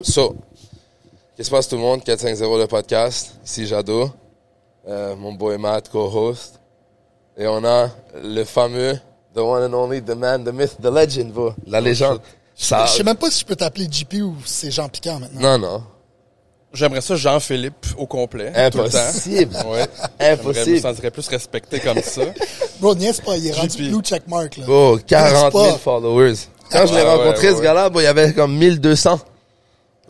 So, qu'est-ce qui se passe tout le monde? 450 le podcast. Ici Jado, mon boy Matt, co-host. Et on a le fameux, the one and only, the man, the myth, the legend, bro. La légende. Je sais même pas si je peux t'appeler JP ou c'est Jean Piquant maintenant. Non. J'aimerais ça Jean-Philippe au complet. Impossible. Tout le temps. Ouais. Impossible. Je me sentirais plus respecté comme ça. Bro, niaise pas, il est rendu JP. blue checkmark, là. Bro, 40 000 Niaise pas. followers. Quand je l'ai rencontré, ouais. ce gars-là, bro, il y avait comme 1200.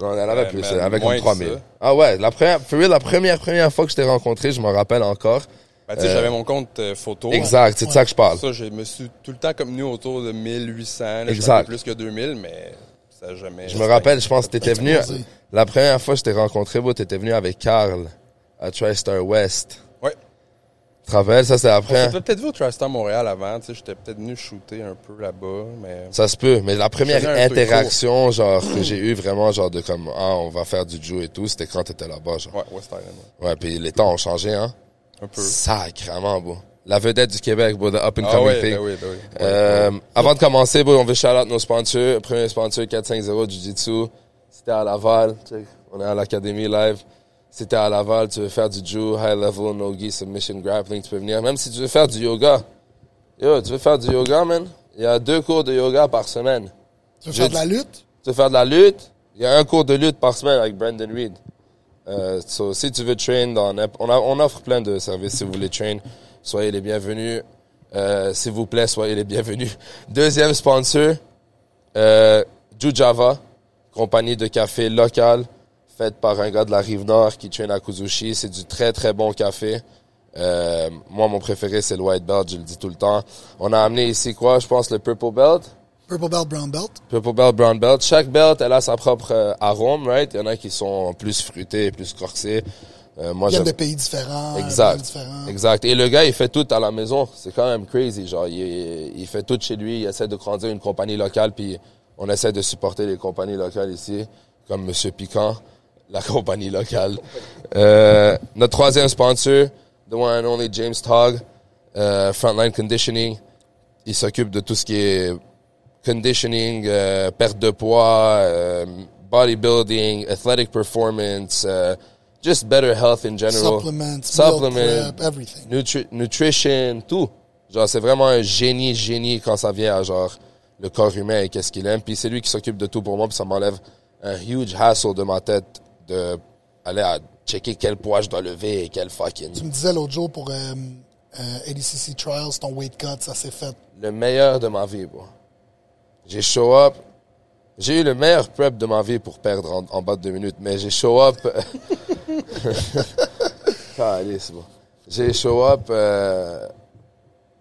Non, il y en avait Ouais, plus, man, avec comme moins que 3000. ça. Ah ouais, la première fois que je t'ai rencontré, je m'en rappelle encore. Ben, tu sais, j'avais mon compte photo. Exact, c'est de ça que je parle. Ça, je me suis tout le temps comme nous autour de 1800. Là, Exact. j'étais un peu plus que 2000, mais ça n'a jamais... Je me rappelle, je pense que t'étais venu, Explosé. la première fois que je t'ai rencontré, bro, t'étais venu avec Carl à TriStar West. Ouais. Tu te rappelles, ça c'est On après. s'était peut-être vu au TriStar Montréal avant. Tu sais, j'étais peut-être venu shooter un peu là-bas, mais... Ça se peut, mais la première Je faisais un truc interaction, genre, que j'ai eu vraiment, genre, de comme, on va faire du Joe et tout, c'était quand t'étais là-bas, genre. Ouais, West Island, ouais. Ouais, puis les temps ont changé, hein. Un peu. Sacrément, bro. La vedette du Québec, bro, the up and Ah coming ouais, thing. ben oui. Avant de commencer, bro, on veut shout out nos sponsors. Premier sponsor, 450 Jiu-Jitsu. C'était à Laval. Check. On est à l'Académie Live. C'était à Laval, tu veux faire du Jiu, high level, no-gi, submission grappling, tu peux venir. Même si tu veux faire du yoga. Yo, tu veux faire du yoga, man? Il y a 2 cours de yoga par semaine. Tu veux faire de la lutte? Tu veux faire de la lutte? Il y a un cours de lutte par semaine avec Brandon Reed. So, si tu veux train on offre plein de services si vous voulez train. Soyez les bienvenus. S'il vous plaît, soyez les bienvenus. Deuxième sponsor, Jujava, compagnie de café locale, faite par un gars de la Rive-Nord qui traîne à Kuzushi. C'est du très, très bon café. Moi, mon préféré, c'est le White Belt, je le dis tout le temps. On a amené ici quoi? Je pense le Purple Belt. Purple belt, brown belt. Purple Belt, Brown Belt. Chaque belt, elle a sa propre arôme, right? Il y en a qui sont plus fruités, plus corsés. Moi, Ils viennent j'aime... de pays différents. Exact. Différents. Exact. Et le gars, il fait tout à la maison. C'est quand même crazy. Genre, il fait tout chez lui. Il essaie de grandir une compagnie locale, puis on essaie de supporter les compagnies locales ici, comme Monsieur Piquant, la compagnie locale. Notre troisième sponsor, the one and only James Togg, Frontline Conditioning. Il s'occupe de tout ce qui est conditioning, perte de poids, bodybuilding, athletic performance, just better health in general. Supplements, meal prep, everything. Nutrition, tout. Genre, c'est vraiment un génie quand ça vient à, genre, le corps humain et qu'est-ce qu'il aime. Puis c'est lui qui s'occupe de tout pour moi, puis ça m'enlève un huge hassle de ma tête de aller à checker quel poids je dois lever et quel fucking... Tu me disais l'autre jour pour ADCC Trials, ton weight cut, ça s'est fait. Le meilleur de ma vie, bro. J'ai show up. J'ai eu le meilleur prep de ma vie pour perdre en bas de 2 minutes, mais j'ai show up... Calice, bro. J'ai show up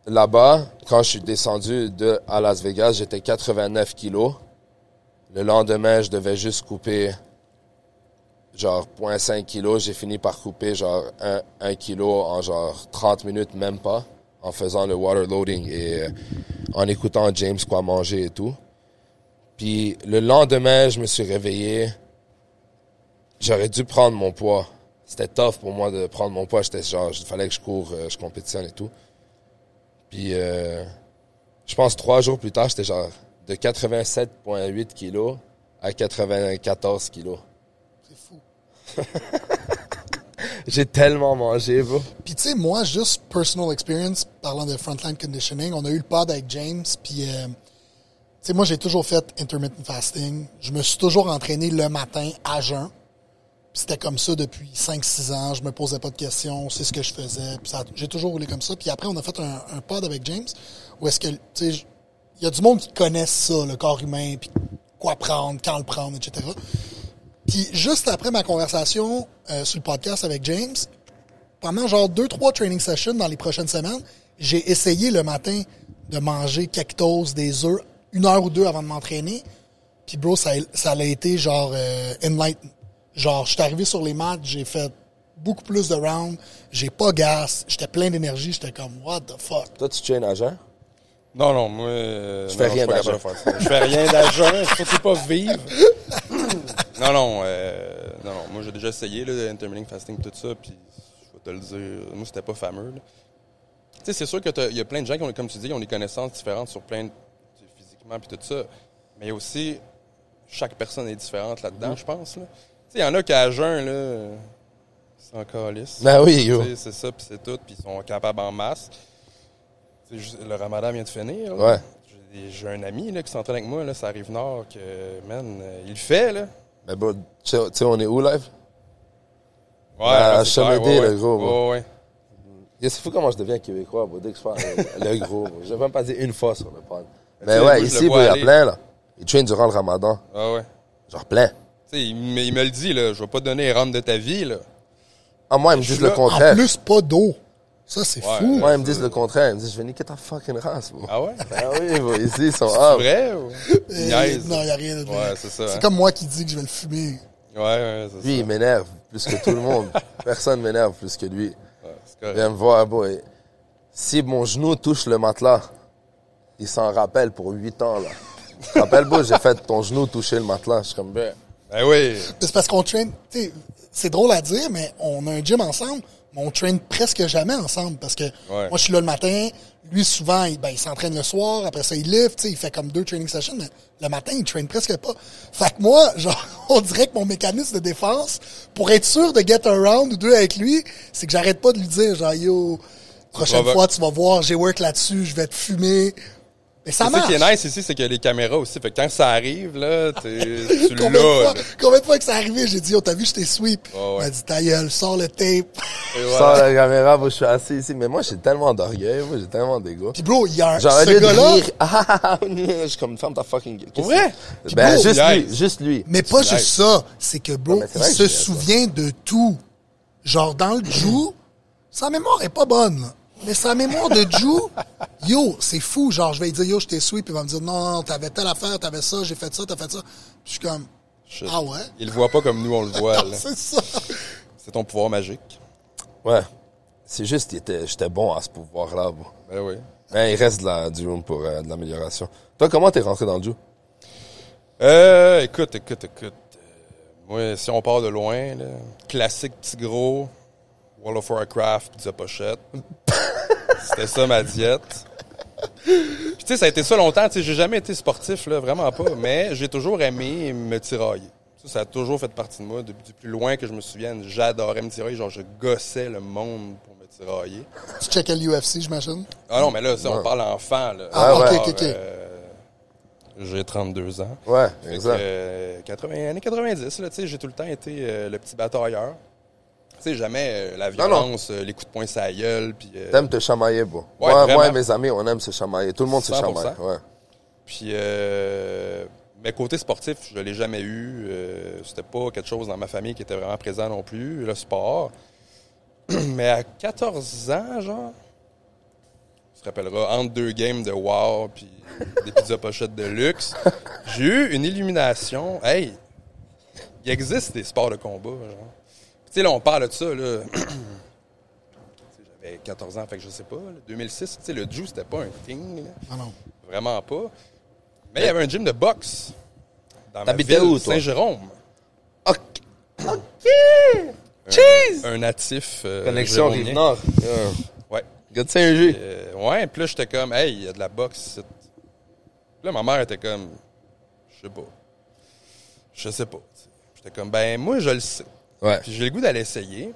là-bas. Quand je suis descendu à Las Vegas, j'étais 89 kilos. Le lendemain, je devais juste couper genre 0.5 kilos. J'ai fini par couper genre 1 kilo en genre 30 minutes, même pas, en faisant le water loading et en écoutant James quoi manger et tout. Puis le lendemain, je me suis réveillé. J'aurais dû prendre mon poids. C'était tough pour moi de prendre mon poids. J'étais genre, il fallait que je cours, je compétitionne et tout. Puis, je pense 3 jours plus tard, j'étais genre de 87,8 kilos à 94 kilos. C'est fou. J'ai tellement mangé, bro. Puis tu sais, moi, juste personal experience, parlant de frontline conditioning, on a eu le pod avec James, puis tu sais, moi, j'ai toujours fait intermittent fasting. Je me suis toujours entraîné le matin à jeun. Puis c'était comme ça depuis 5-6 ans. Je me posais pas de questions, c'est ce que je faisais. Puis j'ai toujours roulé comme ça. Puis après, on a fait un pod avec James, où est-ce que, tu sais, il y a du monde qui connaissent ça, le corps humain, puis quoi prendre, quand le prendre, etc. Puis juste après ma conversation sur le podcast avec James, pendant genre 2-3 training sessions dans les prochaines semaines, j'ai essayé le matin de manger quelque chose, des œufs, 1 heure ou 2 avant de m'entraîner. Puis bro, ça a été genre enlightened. Genre, je suis arrivé sur les mats, j'ai fait beaucoup plus de rounds, j'ai pas gas, j'étais plein d'énergie, j'étais comme what the fuck. Toi, tu traînes à jeun? Non, moi... Je fais rien d'agent. Je fais rien d'agent, surtout pas vivre. Non, moi j'ai déjà essayé le intermittent fasting, tout ça, puis je vais te le dire, moi c'était pas fameux. Tu sais, c'est sûr qu'il y a plein de gens qui ont, comme tu dis, ont des connaissances différentes sur plein de physiquement puis tout ça, mais il y a aussi chaque personne est différente là-dedans, je pense. Tu sais, il y en a qui à jeun, là, c'est encore lisse. Ben oui, yo. C'est ça, puis c'est tout, puis ils sont capables en masse. Le ramadan vient de finir. Là. Ouais. J'ai un ami là, qui s'entraîne avec moi, là, ça arrive nord, que, man, il le fait, là. Mais bon, tu sais, on est où, live? Ouais, À c'est clair, Chamédé, le gros, bro. Ouais. C'est fou comment je deviens québécois, bro, dès que je parle le gros, bro. Je vais même pas dire une fois sur le pod. Mais sais, ouais, moi, je ici, le bro, vois il y a aller. plein, là. Ils traînent durant le ramadan. Ah ouais. Genre plein. Tu sais, il me le dit, là, je vais pas te donner les rentes de ta vie, là. Ah, moi, ils me Je disent suis le là. contraire. En plus, pas d'eau. Ça, c'est Ouais. fou. Moi, ils me disent le contraire. Ils me disent, je vais niquer ta fucking race, bro. Ah ouais? Ah oui, bro, ici, ils sont C'est up. vrai ou? Il niaise. Non, il n'y a rien de vrai. Ouais, c'est ça. C'est hein. comme moi qui dis que je vais le fumer. Ouais, c'est Lui, ça. il m'énerve plus que tout le monde. Personne m'énerve plus que lui. Ouais, c'est correct. Viens me voir, boy. Si mon genou touche le matelas, il s'en rappelle pour 8 ans, là. Tu te rappelles, bro, j'ai fait ton genou toucher le matelas. Je suis comme, ben, Ben oui. C'est parce qu'on traîne, tu sais, c'est drôle à dire, mais on a un gym ensemble, mais on traîne presque jamais ensemble parce que moi, je suis là le matin, lui, souvent, il s'entraîne le soir, après ça, il lift, tu sais, il fait comme 2 training sessions, mais le matin, il traîne presque pas. Fait que moi, genre, on dirait que mon mécanisme de défense, pour être sûr de get un round ou 2 avec lui, c'est que j'arrête pas de lui dire, genre, yo, prochaine provoques. fois, tu vas voir, j'ai work là-dessus, je vais te fumer. Mais ça C'est ça marche. qui est nice ici, c'est qu'il y a les caméras aussi. Fait que quand ça arrive, là, tu Combien l'as. de fois que c'est arrivé, j'ai dit, oh, t'as vu, je t'ai sweep. Ouais, ouais. Il m'a dit, ta gueule, sors le tape. Et je voilà. sors la caméra, bro, je suis assis ici. Mais moi, j'ai tellement d'orgueil, moi, j'ai tellement d'ego. Puis bro, il y a un, Genre, au ce lieu de gars-là, rire, je suis comme, ferme ta fucking gueule. Qu'est-ce vrai? que- Ben, bro, juste lui, nice. juste lui. mais pas C'est juste ça, c'est que bro, Non, mais c'est il vrai que se je dirais ça. souvient de tout. Genre, dans le Ju, sa mémoire est pas bonne, là. Mais sa mémoire de Ju, yo, c'est fou. Genre, je vais lui dire, yo, je t'ai sweep, puis il va me dire, non, t'avais telle affaire, t'avais ça, j'ai fait ça, t'as fait ça. Puis je suis comme, Shit. ah ouais? Il le voit pas comme nous, on le voit, là. C'est ça. C'est ton pouvoir magique. Ouais. C'est juste, j'étais bon à ce pouvoir-là, bro. Ben oui. Mais il reste du room pour de l'amélioration. Toi, comment t'es rentré dans le Ju? Écoute. Moi, si on part de loin, là, classique petit gros, World of Warcraft, pizza pochette. C'était ça ma diète. Puis tu sais, ça a été ça longtemps. Tu sais, j'ai jamais été sportif, là, vraiment pas. Mais j'ai toujours aimé me tirailler. Ça a toujours fait partie de moi. Du plus loin que je me souvienne, j'adorais me tirailler. Genre, je gossais le monde pour me tirailler. Tu checkais l'UFC, j'imagine? Ah non, mais là, ça, on parle enfant, là. Ah, ouais. ok, ok, ok. J'ai 32 ans. Ouais, Fait exact. que, années 90, là, tu sais, j'ai tout le temps été le petit batailleur. Tu sais, jamais la violence, les coups de poing sur la gueule. Puis, T'aimes te chamailler, bro. Ouais, moi vraiment. et mes amis, on aime se chamailler. Tout le monde se 100%. chamaille. Ouais. puis mais côté sportif, je l'ai jamais eu. C'était pas quelque chose dans ma famille qui était vraiment présent non plus, le sport. Mais à 14 ans, genre, tu te rappelleras, entre 2 games de WoW puis des pizzas pochettes de luxe, j'ai eu une illumination. Hey, il existe des sports de combat, genre. Tu sais, là, on parle de ça, là. J'avais 14 ans, fait que je sais pas. Là, 2006, tu sais, le Ju, c'était pas un thing, là. Ah non. Vraiment pas. Mais il y avait un gym de boxe dans ma T'habitais ville, où, toi? Saint-Jérôme. OK. Un natif Connexion jérômien. Rive-Nord. Ouais. Gars de Saint-G. Ouais, puis là, j'étais comme, hey, il y a de la boxe ici. Puis là, ma mère était comme, je sais pas. Je sais pas. T'sais. J'étais comme, ben, moi, je le sais. Ouais. Puis j'ai le goût d'aller essayer.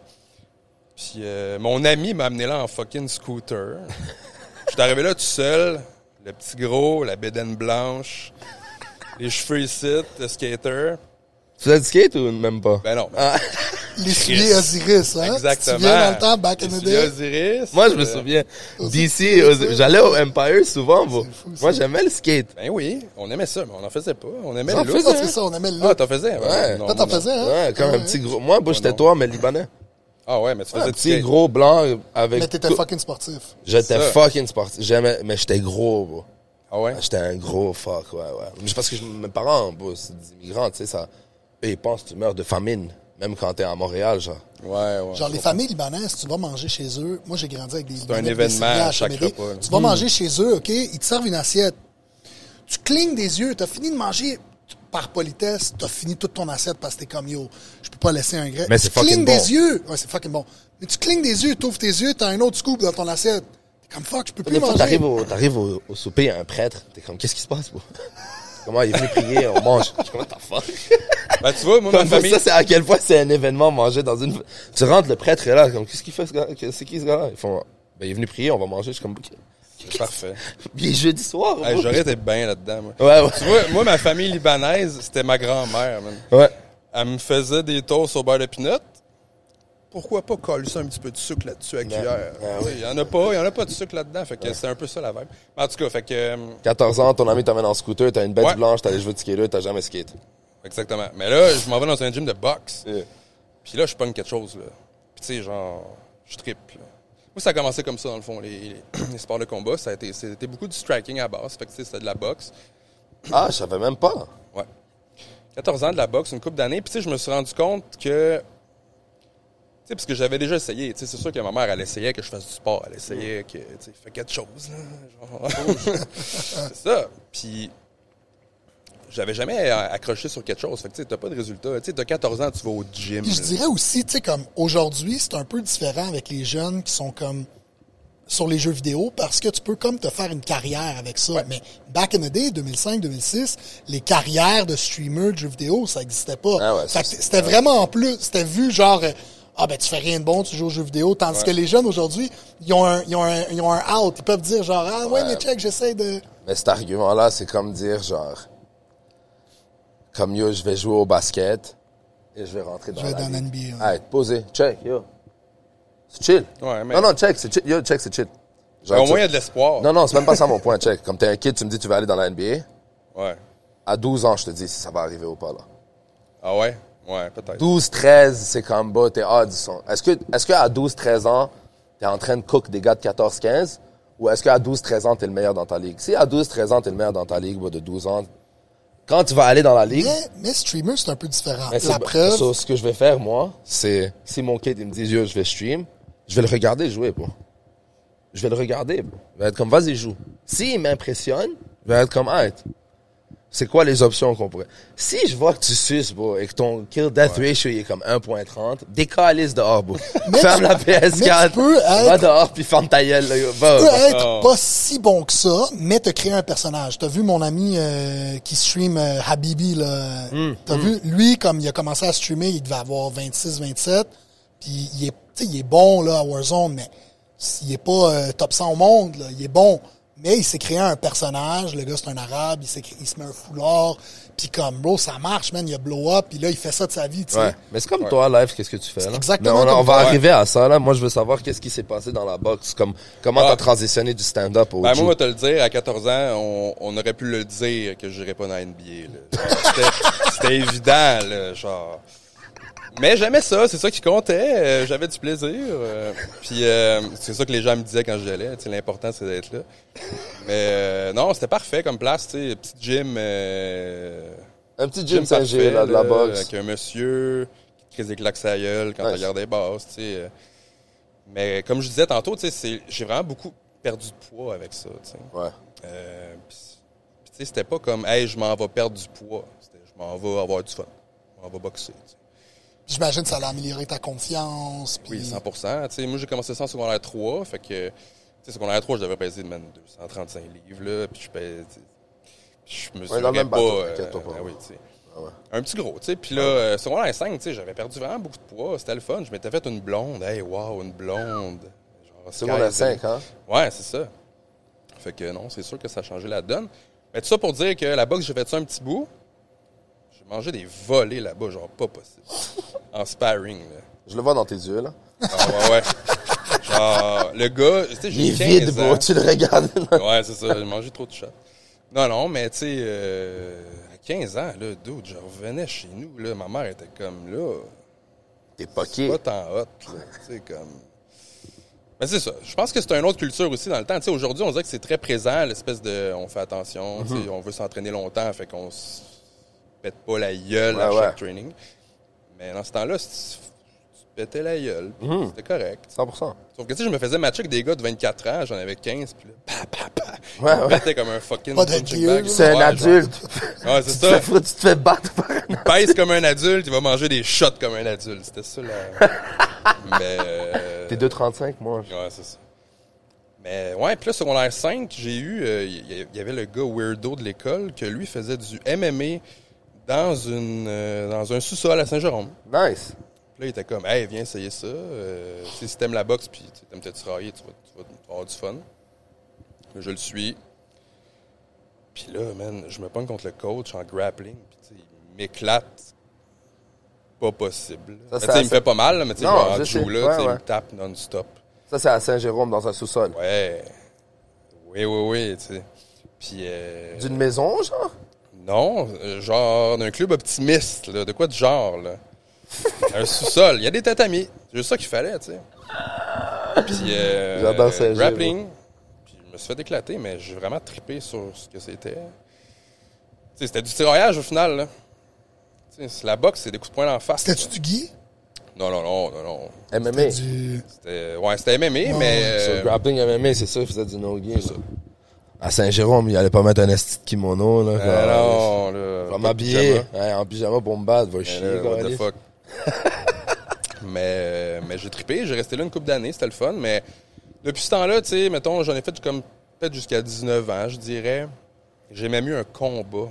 Puis mon ami m'a amené là en fucking scooter. J'étais arrivé là tout seul, le petit gros, la bédaine blanche, les cheveux ici, le skater. Tu faisais du skate ou même pas? Ben non. Ah. Les souliers Osiris, hein? Exactement. Tu te souviens dans le temps, back in Les the souliers day? Osiris. Moi, je me souviens. DC, j'allais au Empire souvent, bro. Moi, j'aimais le skate. Ben oui, on aimait ça, mais on n'en faisait pas. On aimait T'en le look. faisais, c'est ça, on aimait le Ah, look. t'en faisais? Ouais. Non, Toi, t'en non. faisais, hein? Ouais, comme un petit gros. Moi, bro, j'étais non. toi, mais libanais. Ah ouais, mais tu faisais Un du petit skate. gros blanc avec. Mais t'étais tout- fucking sportif. J'étais Ça. fucking sportif. J'aimais, mais j'étais gros, bro. Ah ouais? J'étais un gros fuck, ouais. Mais c'est parce que mes parents, bro, c'est des immigrants, tu sais, ça. Eux, ils pensent que tu meurs de famine. Même quand t'es à Montréal, genre. Ouais. Genre, les familles libanaises, tu vas manger chez eux. Moi, j'ai grandi avec des un Libanais, des événement Syriens à chaque Chamédé. repas, là. Tu vas manger chez eux, OK? Ils te servent une assiette. Tu clignes des yeux. T'as fini de manger par politesse. T'as fini toute ton assiette parce que t'es comme, yo, je peux pas laisser un grec. Mais c'est tu fucking clignes bon. des yeux. Ouais, c'est fucking bon. Mais tu clignes des yeux, t'ouvres tes yeux, t'as un autre scoop dans ton assiette. T'es comme, fuck, je peux plus Des fois, manger. t'arrives au souper, il y a un prêtre. T'es comme, qu'est-ce qui se passe, bro? Comment il est venu prier, on mange. What the fuck? Ben, tu vois, moi, ma famille... Ça, c'est à quel point c'est un événement manger dans une... Tu rentres, le prêtre est là, comme, qu'est-ce qu'il fait ce gars? C'est qui ce gars-là? Ils font, ben, il est venu prier, on va manger. Je suis comme, C'est parfait. Puis jeudi soir. Hey, j'aurais été bien là-dedans, moi. Ouais, ouais. Tu vois, moi, ma famille libanaise, c'était ma grand-mère, man. Ouais. Elle me faisait des toasts au beurre de pinot. Pourquoi pas coller ça un petit peu de sucre là-dessus à cuillère? Il y en a pas de sucre là-dedans, fait que c'est un peu ça la vibe. Mais en tout cas, fait que... 14 ans, ton ami t'amène en scooter, t'as une bête Ouais. blanche, t'as les cheveux de skater, t'as jamais skate. Exactement. Mais là, je m'en vais dans un gym de boxe. Yeah. Puis là, je pogne quelque chose, là. Puis tu sais, genre, je trippe, là. Moi, ça a commencé comme ça, dans le fond, les sports de combat. C'était beaucoup du striking à base. Fait que, tu sais, c'était de la boxe. Ah, je savais même pas. Ouais. 14 ans de la boxe, une couple d'années. Puis, tu sais, je me suis rendu compte que... Tu sais, parce que j'avais déjà essayé. Tu sais, c'est sûr que ma mère, elle essayait que je fasse du sport. Elle essayait que, tu sais, fais quelque chose, là. Genre... c'est ça. Puis... J'avais jamais accroché sur quelque chose. Fait que, tu sais, t'as pas de résultat. Tu sais, t'as 14 ans, tu vas au gym. Puis je dirais aussi, tu sais, comme aujourd'hui, c'est un peu différent avec les jeunes qui sont comme sur les jeux vidéo parce que tu peux comme te faire une carrière avec ça. Ouais. Mais back in the day, 2005-2006, les carrières de streamers de jeux vidéo, ça existait pas. Ah ouais, Fait que c'était vraiment en plus, c'était vu genre, ah ben tu fais rien de bon, tu joues aux jeux vidéo. Tandis que les jeunes aujourd'hui, ils ont un out. Ils peuvent dire genre, ah ouais, mais check, j'essaie de... Mais cet argument-là, c'est comme dire, genre, comme yo, je vais jouer au basket et je vais rentrer dans Je vais la dans ligue. NBA, ouais. Hey, posé, check, yo. C'est chill. Ouais, mais- Non, check, c'est chill. Yo, check, c'est chill. Genre, Mais au moins, il y a de l'espoir. Non, c'est même pas ça mon point, check. Comme t'es un kid, tu me dis tu vas aller dans la NBA. Ouais. À 12 ans, je te dis si ça va arriver ou pas, là. Ah ouais? Ouais, peut-être. 12, 13, c'est comme bas, tes odds sont... Est-ce que à 12, 13 ans, t'es en train de cook des gars de 14, 15? Ou est-ce qu'à 12, 13 ans, t'es le meilleur dans ta ligue? Si à 12, 13 ans, t'es le meilleur dans ta ligue, de 12 ans, quand tu vas aller dans la ligue... Mais streamer, c'est un peu différent. Mais La preuve... so, ce que je vais faire, moi, c'est... Si mon kid, il me dit, yo, je vais stream, je vais le regarder jouer, bro. Je vais le regarder, bro. Je vais être comme, vas-y, joue. S'il m'impressionne, je vais être comme, arrête. C'est quoi les options qu'on pourrait... Si je vois que tu suces, bro, et que ton kill-death ratio, il est comme 1.30, décalisse dehors, bro. Ferme la PS4, mais tu peux être- va dehors, puis ferme ta gueule, là, yo. Tu peux être Oh. pas si bon que ça, mais te créer un personnage. T'as vu mon ami qui stream Habibi, là. T'as vu, lui, comme il a commencé à streamer, il devait avoir 26, 27. Puis il est, tu sais, il est bon, là, à Warzone, mais il est pas top 100 au monde, là. Il est bon. Mais il s'est créé un personnage. Le gars, c'est un arabe. Il se met un foulard. Puis comme, bro, ça marche, man. Il a blow up. Puis là, il fait ça de sa vie, tu sais. Ouais. Mais c'est comme toi, live, qu'est-ce que tu fais, là? exactement Mais on comme va toi. arriver à ça, là. Moi, je veux savoir qu'est-ce qui s'est passé dans la boxe. Comment t'as transitionné du stand-up au Ben, jiu. moi, je vais te le dire, à 14 ans, on aurait pu le dire que je n'irais pas dans la NBA. Là. Genre, c'était évident, là, genre. Mais j'aimais ça, c'est ça qui comptait. J'avais du plaisir. Puis c'est ça que les gens me disaient quand j'y allais. Tu sais, l'important, c'est d'être là. Mais non, c'était parfait comme place, tu sais, petit gym. Un petit gym parfait, Saint-Gilles, là, de la boxe. Avec un monsieur qui te crise des claques sa gueule quand Ouais. tu regardes les basses, tu sais. Mais comme je disais tantôt, tu sais, j'ai vraiment beaucoup perdu de poids avec ça, tu sais. Ouais. Puis, tu sais, c'était pas comme, hey, je m'en vais perdre du poids. C'était, je m'en vais avoir du fun. Je m'en vais boxer, tu sais. J'imagine que ça allait améliorer ta confiance. Puis... Oui, 100%. Tu sais, moi, j'ai commencé ça en secondaire 3, fait que, tu sais, secondaire 3, je devais peser, man, 235 livres, là, puis je pèse, je me suis dans le même pas, bateau, t'inquiète-toi pas. oui, tu sais. Ah ouais. Un petit gros, tu sais. Puis là, secondaire 5, tu sais, j'avais perdu vraiment beaucoup de poids. C'était le fun. Je m'étais fait une blonde. Hey, wow, une blonde. Genre, Secondaire 5, hein? Ouais, c'est ça. Fait que non, c'est sûr que ça a changé la donne. Mais tout ça pour dire que la boxe, j'ai fait ça un petit bout. J'ai mangé des volets là-bas, genre pas possible. En sparring, là. Je le vois dans tes yeux, là. Ah ouais. Genre, le gars, tu sais, Il est j'ai 15 vide, ans. bro. Tu le regardes. Ouais, c'est ça. J'ai mangé trop de shots. Non, mais tu sais, à 15 ans, là, dude, je revenais chez nous, là, ma mère était comme, là, T'es c'est poqué. pas tant hot, là, tu sais, comme... Mais c'est ça. Je pense que c'est une autre culture aussi dans le temps. Tu sais, aujourd'hui, on dirait que c'est très présent, l'espèce de... On fait attention, tu sais, on veut s'entraîner longtemps, fait qu'on se pète pas la gueule à Ouais, chaque ouais. training. Mais dans ce temps-là, tu te pétais la gueule, puis c'était correct. 100%. Sauf que, tu sais, je me faisais matcher avec des gars de 24 ans, j'en avais 15, puis là, Ouais, je me ouais. pétais comme un fucking Pas de punching gear, bag. C'est un Ouais, adulte. genre. Ouais, c'est Tu ça. tu te fais battre par un Pèse comme un adulte, il va manger des shots comme un adulte. C'était ça, là. Mais... T'es 2,35, moi. Ouais, c'est ça. Mais ouais, puis là, secondaire 5, j'ai eu... Il y avait le gars weirdo de l'école que lui faisait du MMA dans un sous-sol à Saint-Jérôme. Nice. Puis là, il était comme, hey, viens essayer ça. Si t'aimes la boxe puis t'aimes te tirailler, tu vas avoir du fun. Je le suis. Puis là, man, je me pogne contre le coach en grappling. Puis il m'éclate. Pas possible. Ça, il me fait pas mal, là, mais tu sais, genre, en joue là, il me tape non-stop. Ça, c'est à Saint-Jérôme, dans un sous-sol. Ouais. Oui, tu sais. Puis... D'une maison, genre? Non, genre d'un club optimiste, là. De quoi de genre, là? Un sous-sol. Il y a des tatamis. C'est juste ça qu'il fallait, tu sais. Puis, j'adore Saint-Jérôme. Grappling. Puis, je me suis fait éclater, mais j'ai vraiment trippé sur ce que c'était. Tu sais, c'était du tiraillage, au final, là. Tu sais, la boxe, c'est des coups de poing en face. C'était-tu du Guy? Non. MMA. C'était MMA, mais... Sur le grappling MMA, c'est ça, il faisait du no-gi. À Saint-Jérôme, il allait pas mettre un esti de kimono, là. Non, là. Je vais m'habiller en pyjama pour me battre, va chier, what the fuck. mais j'ai trippé, j'ai resté là une couple d'années, c'était le fun, mais depuis ce temps-là, tu sais, mettons, j'en ai fait comme peut-être jusqu'à 19 ans, je dirais. J'ai même eu un combat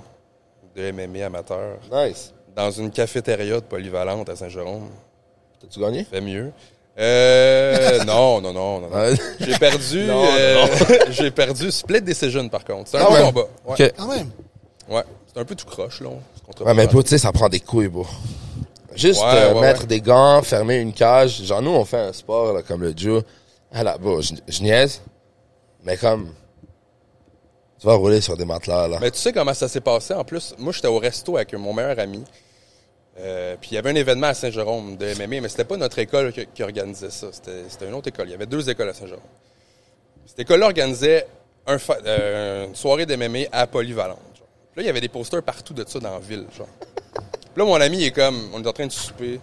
de MMA amateur. Nice. Dans une cafétéria de polyvalente à Saint-Jérôme. T'as-tu gagné? Fait mieux. Non. J'ai perdu. J'ai perdu split decision par contre. C'est un bon combat. Ouais. Okay. Quand même. Ouais. C'est un peu tout croche, là. Ouais, mais tu sais, ça prend des couilles, bro. Juste mettre des gants, fermer une cage. Genre, nous, on fait un sport, là, comme le judo. Ah là, bro, je niaise. Mais comme... Tu vas rouler sur des matelas, là. Mais tu sais comment ça s'est passé? En plus, moi, j'étais au resto avec mon meilleur ami. Puis il y avait un événement à Saint-Jérôme de MMA, mais c'était pas notre école qui organisait ça. C'était une autre école. Il y avait 2 écoles à Saint-Jérôme. Cette école-là organisait une soirée de MMA à Polyvalente. Genre. Puis là, il y avait des posters partout de ça dans la ville. Genre. Puis là, mon ami, il est comme... On est en train de souper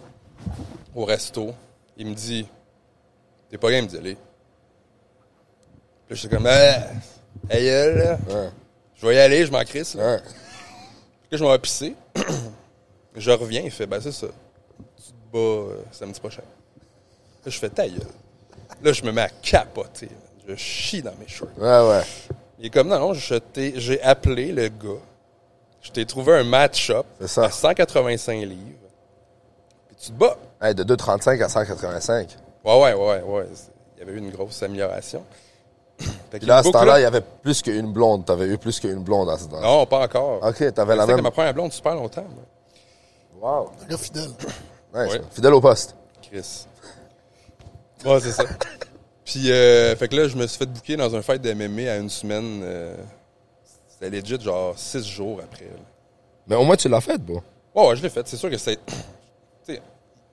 au resto. Il me dit... T'es pas game d'y aller. Puis là, j'étais comme... Hey, là. Ouais. Je vais y aller, je m'en crisse. Là. Ouais. Puis là, je m'en vais pisser. Je reviens, il fait, c'est ça. Tu te bats samedi prochain. Là, je fais ta gueule. Là, je me mets à capoter. Je chie dans mes shorts. Ouais. Il est comme, non, j'ai appelé le gars. Je t'ai trouvé un match-up à 185 livres. Puis tu te bats. Hey, de 2,35 à 185. Ouais. Il y avait eu une grosse amélioration. Puis là, à ce temps-là, il y avait plus qu'une blonde. T'avais eu plus qu'une blonde à ce temps-là. Non, pas encore. OK, t'avais la même... C'était ma première blonde super longtemps. Moi. Wow. Un gars fidèle. Nice. Ouais. Fidèle au poste. Chris. Ouais, c'est ça. Puis, fait que là, je me suis fait booker dans un fight de MMA à une semaine. C'était legit, genre 6 jours après. Là. Mais au moins, tu l'as fait, bro. Ouais, je l'ai fait. C'est sûr que c'est... Tu sais,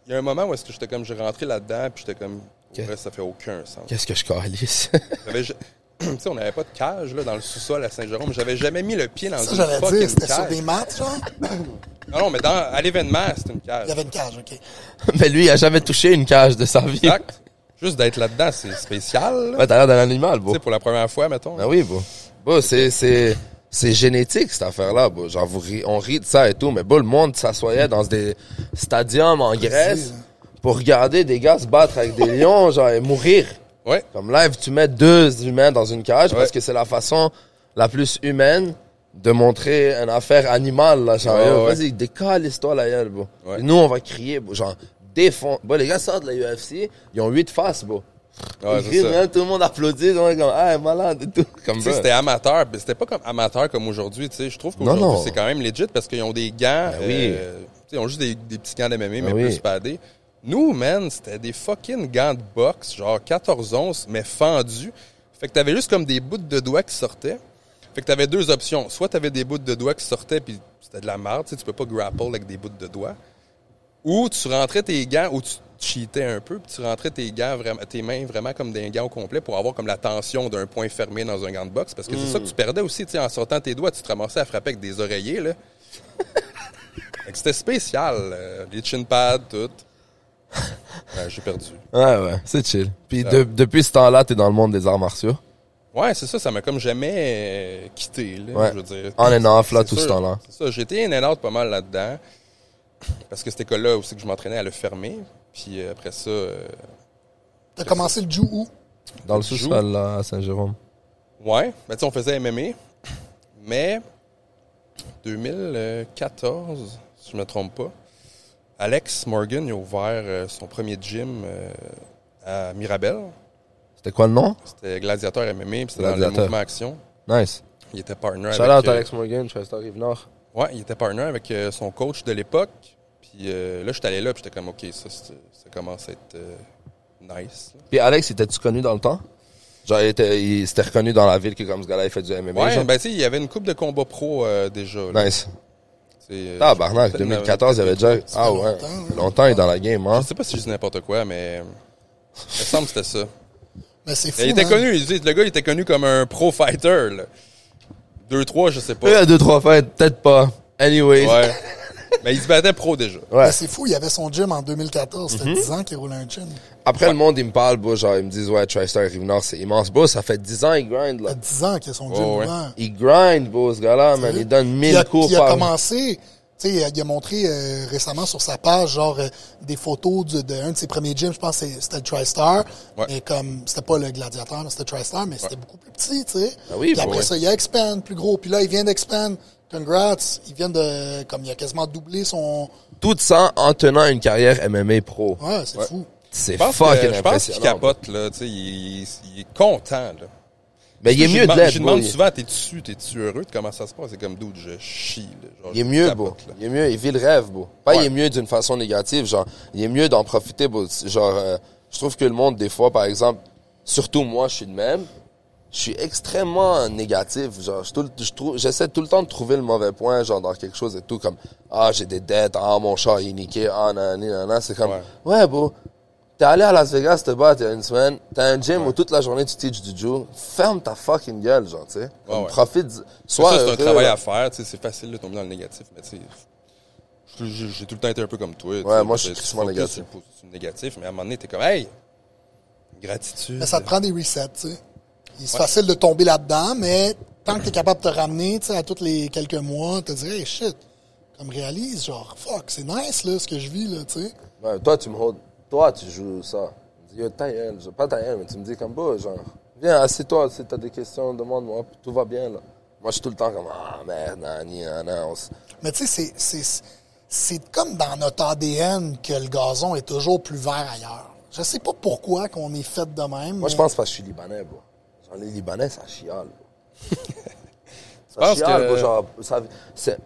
il y a un moment où est-ce que j'étais comme... J'ai rentré là-dedans, puis j'étais comme... Au vrai, ça fait aucun sens. Qu'est-ce que je calisse? Tu sais, on n'avait pas de cage, là, dans le sous-sol à Saint-Jérôme. J'avais jamais mis le pied dans une j'allais fucking dire, c'était cage. sur des maths, genre? Non, mais à l'événement, c'était une cage. Il y avait une cage, OK. Mais lui, il a jamais touché une cage de sa vie. Exact. Juste d'être là-dedans, c'est spécial. Là. Ouais, t'as l'air d'un animal, bro. Tu sais, pour la première fois, mettons. Ben oui, bro. Bro, c'est génétique, cette affaire-là, bro. Genre, on rit de ça et tout, mais bro, le monde s'assoyait dans des stadiums en Grèce pour regarder des gars se battre avec des lions, genre, et mourir. Ouais. Comme live, tu mets 2 humains dans une cage parce que c'est la façon la plus humaine de montrer une affaire animale, là. Genre, vas-y, décale-toi la gueule, bro. Ouais. Et nous, on va crier, bro. Genre, défend. Bon, les gars sortent de la UFC, ils ont 8 faces, bro. Ouais, Ils crient, ça. tout le monde applaudit, tout le monde est comme, ah, malade et tout. Comme Tu sais, ça. c'était amateur, mais c'était pas comme amateur comme aujourd'hui, tu sais. Je trouve qu'aujourd'hui, Non. c'est quand même legit parce qu'ils ont des gants. Ben oui. Tu sais, ils ont juste des petits gants de MMA, mais Ben oui. plus padés. Nous, man, c'était des fucking gants de boxe, genre 14 onces, mais fendus. Fait que t'avais juste comme des bouts de doigts qui sortaient. Fait que t'avais 2 options. Soit t'avais des bouts de doigts qui sortaient, puis c'était de la merde, tu sais, tu peux pas grapple avec des bouts de doigts. Ou tu rentrais tes gants, ou tu cheatais un peu, puis tu rentrais tes mains vraiment comme des gants au complet pour avoir comme la tension d'un point fermé dans un gant de boxe. Parce que c'est ça que tu perdais aussi, tu sais, en sortant tes doigts, tu te ramassais à frapper avec des oreillers, là. Fait que c'était spécial, les chin pads, tout. Ouais, j'ai perdu. Ouais, c'est chill. Puis depuis ce temps-là, t'es dans le monde des arts martiaux. Ouais, c'est ça m'a comme jamais quitté, là, Ouais. je veux dire. On and off, là, C'est tout ce sûr, temps-là. C'est ça, j'étais in and out pas mal là-dedans. Parce que cette école-là aussi que je m'entraînais, elle a fermé. Puis après ça... T'as commencé le jiu où? Dans le sous-sol, là, à Saint-Jérôme. Ouais. Ben, tu sais, on faisait MMA. Mais 2014, si je me trompe pas, Alex Morgan il a ouvert son premier gym à Mirabel. C'était quoi le nom? C'était Gladiateur MMA, puis c'était dans le mouvement Action. Nice. Il était partner Shout out Alex Morgan, TriStar Rive-Nord. Ouais, il était partner avec son coach de l'époque. Puis là, j'étais allé là, puis j'étais comme, OK, ça commence à être nice. Là. Puis Alex, était-tu connu dans le temps? Genre, il s'était reconnu dans la ville que comme ce gars-là, il fait du MMA. Ouais, genre? ben tu sais, il y avait une coupe de combats pro déjà. Là. Nice. Barnac, 2014, il y avait déjà... Ah ouais, longtemps il est dans la game, hein? Je sais pas si je dis n'importe quoi, mais... Il me semble que c'était ça. Mais c'est fou, il était connu, le gars, il était connu comme un pro fighter, là. 2-3, je sais pas. Il y a 2-3 fêtes, peut-être pas. Anyways. Ouais. Mais il se battait pro déjà. Ouais. Mais c'est fou, il avait son gym en 2014. Ça fait 10 ans qu'il roulait un gym. Après, le monde, il me parle, bro, genre, ils me disent, ouais, TriStar Rive-Nord, c'est immense. Bro, ça fait 10 ans, il grind, là. Ça fait 10 ans qu'il a son gym ouvert. Il grind, bro, ce gars-là, man. Il donne 1000 cours par... Il a commencé... Tu sais, il a montré récemment sur sa page, genre, des photos d'un de ses premiers gyms. Je pense que c'était le TriStar. Ouais. Mais comme, c'était pas le Gladiateur, c'était TriStar, mais c'était beaucoup plus petit, tu sais. Ah oui, puis après ça, il a expand, plus gros. Puis là, il vient d'expand. Congrats. Il vient de, comme, il a quasiment doublé son... Tout ça en tenant une carrière MMA pro. Ouais, c'est fou. C'est fucking impressionnant. Je pense qu'il capote, là, tu sais, il est content, là. Mais il est mieux de l'être, je demande souvent, t'es-tu heureux de comment ça se passe? C'est comme d'où je chie, là. Genre, il est mieux, beau. Il est mieux, il vit le rêve, beau. Pas il est mieux d'une façon négative, genre, il est mieux d'en profiter, beau. Genre, je trouve que le monde, des fois, par exemple, surtout moi, je suis de même, je suis extrêmement négatif, genre, j'essaie tout le temps de trouver le mauvais point, genre, dans quelque chose et tout, comme, j'ai des dettes, mon char il est niqué, nanana, c'est comme, ouais, beau. T'es allé à Las Vegas te battre il y a une semaine, t'as un gym où toute la journée tu teaches du jiu, ferme ta fucking gueule, genre, tu sais. Profite, soit ça, c'est un travail à faire, tu sais, c'est facile de tomber dans le négatif, mais tu sais, j'ai tout le temps été un peu comme toi. Ouais, moi, je suis souvent négatif. C'est négatif, mais à un moment donné, t'es comme, hey, gratitude. Mais ça te prend des resets, tu sais. C'est facile de tomber là-dedans, mais tant que t'es capable de te ramener, tu sais, à tous les quelques mois, te dire, hey, shit, comme réalise, genre, fuck, c'est nice, là, ce que je vis, là, tu sais. Ouais, toi, toi, tu joues ça. Tu me dis, yo, ta gueule, pas ta gueule, mais tu me dis comme, bah, genre, viens, assieds-toi, si t'as des questions, demande-moi, tout va bien, là. Moi, je suis tout le temps comme, merde, nanana. Mais tu sais, c'est comme dans notre ADN que le gazon est toujours plus vert ailleurs. Je sais pas pourquoi qu'on est fait de même. Moi, je pense parce que je suis Libanais, bro. Genre, les Libanais, ça chiale, bro. Ça chiale, bro,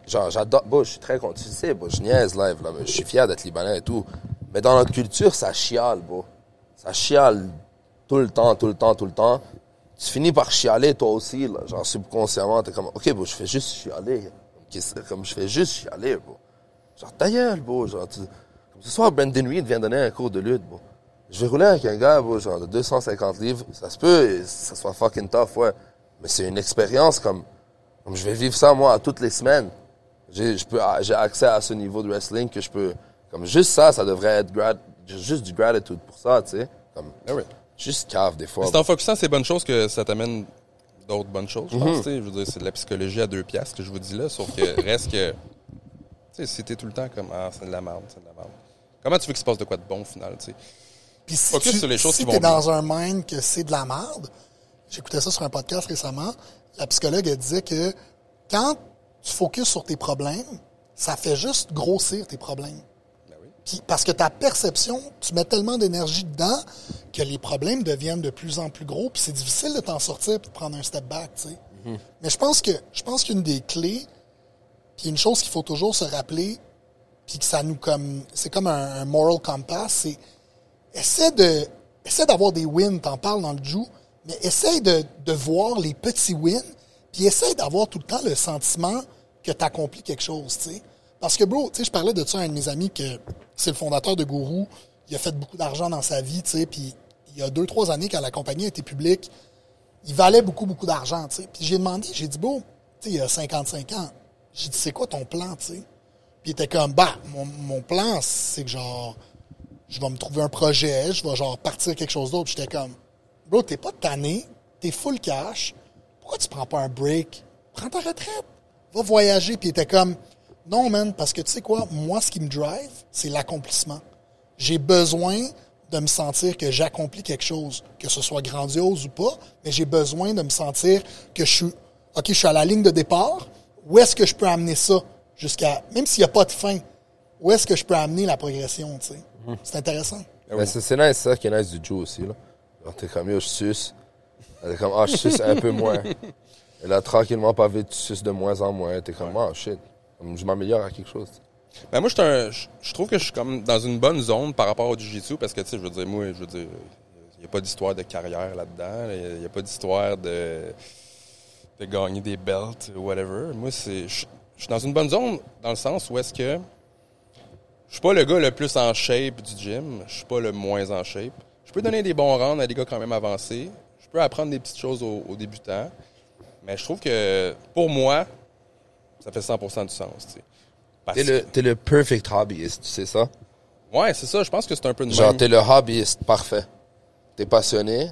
genre, j'adore, bro, je suis très content. Tu sais, bro, je niaise live, là, mais je suis fier d'être Libanais et tout. Mais dans notre culture, ça chiale, bro. Ça chiale tout le temps. Tu finis par chialer, toi aussi, là. Genre, subconsciemment, t'es comme, OK, bro, je fais juste chialer. Comme je fais juste chialer, bro. Genre, ta gueule, bro. Genre, comme ce soir, Brandon Reed vient donner un cours de lutte, bro. Je vais rouler avec un gars, bro, genre, de 250 livres. Ça se peut, ça soit fucking tough, ouais. Mais c'est une expérience comme je vais vivre ça, moi, toutes les semaines. J'ai accès à ce niveau de wrestling que je peux... Comme juste ça devrait être juste du gratitude pour ça, tu sais. Comme juste cave des fois. C'est en focusant ces bonnes choses que ça t'amène d'autres bonnes choses, je pense. Tu sais, je veux dire, c'est de la psychologie à 2 piastres que je vous dis là, sauf que reste que, tu sais, si t'es tout le temps comme c'est de la merde, comment tu veux qu'il se passe de quoi de bon au final, tu sais. Puis focus sur les choses qui vont t'es bien. dans un mind que c'est de la merde, j'écoutais ça sur un podcast récemment, la psychologue elle disait que quand tu focuses sur tes problèmes, ça fait juste grossir tes problèmes. Puis parce que ta perception, tu mets tellement d'énergie dedans que les problèmes deviennent de plus en plus gros, puis c'est difficile de t'en sortir et de prendre un step back, tu sais. Mais je pense qu'une des clés, puis une chose qu'il faut toujours se rappeler, puis que ça nous c'est comme un moral compass, c'est essaie d'avoir des wins, t'en parles dans le Jiu, mais essaie de voir les petits wins, puis essaie d'avoir tout le temps le sentiment que tu accomplis quelque chose, tu sais. Parce que, bro, tu sais, je parlais de ça à un de mes amis que c'est le fondateur de Guru. Il a fait beaucoup d'argent dans sa vie, tu sais, puis il y a 2-3 années, quand la compagnie a été publique, il valait beaucoup, beaucoup d'argent, tu sais. Puis j'ai demandé, j'ai dit, bro, tu sais, il a 55 ans. J'ai dit, c'est quoi ton plan, tu sais? Puis il était comme, mon plan, c'est que, genre, je vais me trouver un projet, je vais, genre, partir quelque chose d'autre. J'étais comme, bro, t'es pas tanné, t'es full cash, pourquoi tu prends pas un break? Prends ta retraite, va voyager. Puis il était comme, non, man, parce que tu sais quoi, moi, ce qui me drive, c'est l'accomplissement. J'ai besoin de me sentir que j'accomplis quelque chose, que ce soit grandiose ou pas, mais j'ai besoin de me sentir que je suis à la ligne de départ. Où est-ce que je peux amener ça jusqu'à, même s'il n'y a pas de fin, où est-ce que je peux amener la progression, tu sais? C'est intéressant. Mais c'est nice, ça qui est nice du Joe aussi, là. Alors, t'es comme, yo, je suce. T'es comme, je suce un peu moins. Et là, tranquillement, pas vite, tu suces de moins en moins. T'es comme, shit. Je m'améliore à quelque chose. Ben moi, je trouve que je suis comme dans une bonne zone par rapport au jiu-jitsu parce que, tu sais, il n'y a pas d'histoire de carrière là-dedans. Il n'y a pas d'histoire de gagner des belts, whatever. Moi, je suis dans une bonne zone dans le sens où est-ce que je suis pas le gars le plus en shape du gym. Je suis pas le moins en shape. Je peux donner des bons rounds à des gars quand même avancés. Je peux apprendre des petites choses aux débutants. Mais je trouve que, pour moi, ça fait 100% du sens, tu sais. T'es le perfect hobbyist, tu sais ça? Ouais, c'est ça. Je pense que c'est un peu de Genre, même. t'es le hobbyiste parfait. T'es passionné.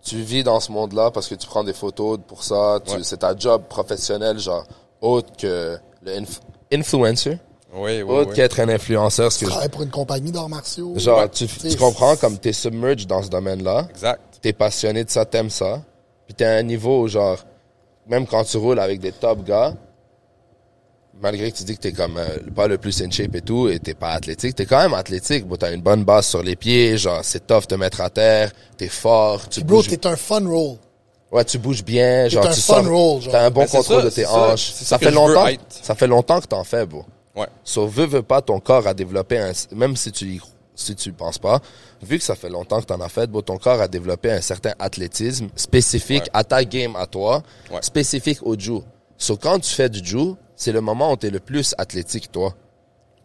Tu vis dans ce monde-là parce que tu prends des photos pour ça. C'est ta job professionnel, genre, autre que le influencer. Oui. Autre qu'être un influenceur. Tu travailles pour une compagnie d'arts martiaux. Genre, tu comprends comme t'es submerged dans ce domaine-là. Exact. T'es passionné de ça, t'aimes ça. Puis t'es à un niveau où, genre, même quand tu roules avec des top gars, malgré que tu dis que t'es comme pas le plus in shape et tout, et t'es pas athlétique, t'es quand même athlétique. Bon, t'as une bonne base sur les pieds, genre, c'est tough de te mettre à terre, t'es fort, tu Bro, bouges. t'es un fun roll. Ouais, tu bouges bien, genre, un tu fun sors. roll, genre. T'as un bon Ben, c'est contrôle ça, de tes c'est ça. hanches. C'est Ça ça que fait je veux longtemps. être. Ça fait longtemps que t'en fais, bro. Ouais. Sauf veux pas, ton corps a développé même si tu penses pas, vu que ça fait longtemps que t'en as fait, bon, ton corps a développé un certain athlétisme spécifique à ta game à toi, spécifique au jiu. So, quand tu fais du jiu, c'est le moment où t'es le plus athlétique, toi.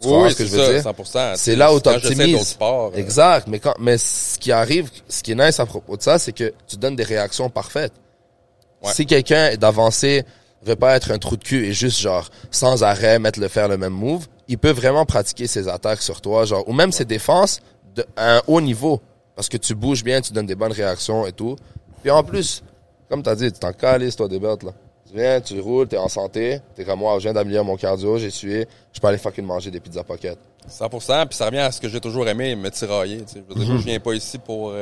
Tu comprends ce que je veux dire? 100%. C'est là où Quand j'essaie t'optimises. d'autres sports, Exact. Mais ce qui arrive, ce qui est nice à propos de ça, c'est que tu donnes des réactions parfaites. Ouais. Si quelqu'un d'avancé veut pas être un trou de cul et juste genre sans arrêt faire le même move, il peut vraiment pratiquer ses attaques sur toi, genre, ou même ses défenses à un haut niveau. Parce que tu bouges bien, tu donnes des bonnes réactions et tout. Puis en plus, comme t'as dit, tu t'en calisses, toi, des belts, là. Tu viens, tu roules, t'es en santé, t'es comme moi, je viens d'améliorer mon cardio, j'ai sué, je peux aller fucking manger des pizzas pocket. 100%, puis ça revient à ce que j'ai toujours aimé, me tirailler, tu sais. Je veux dire, je viens pas ici pour...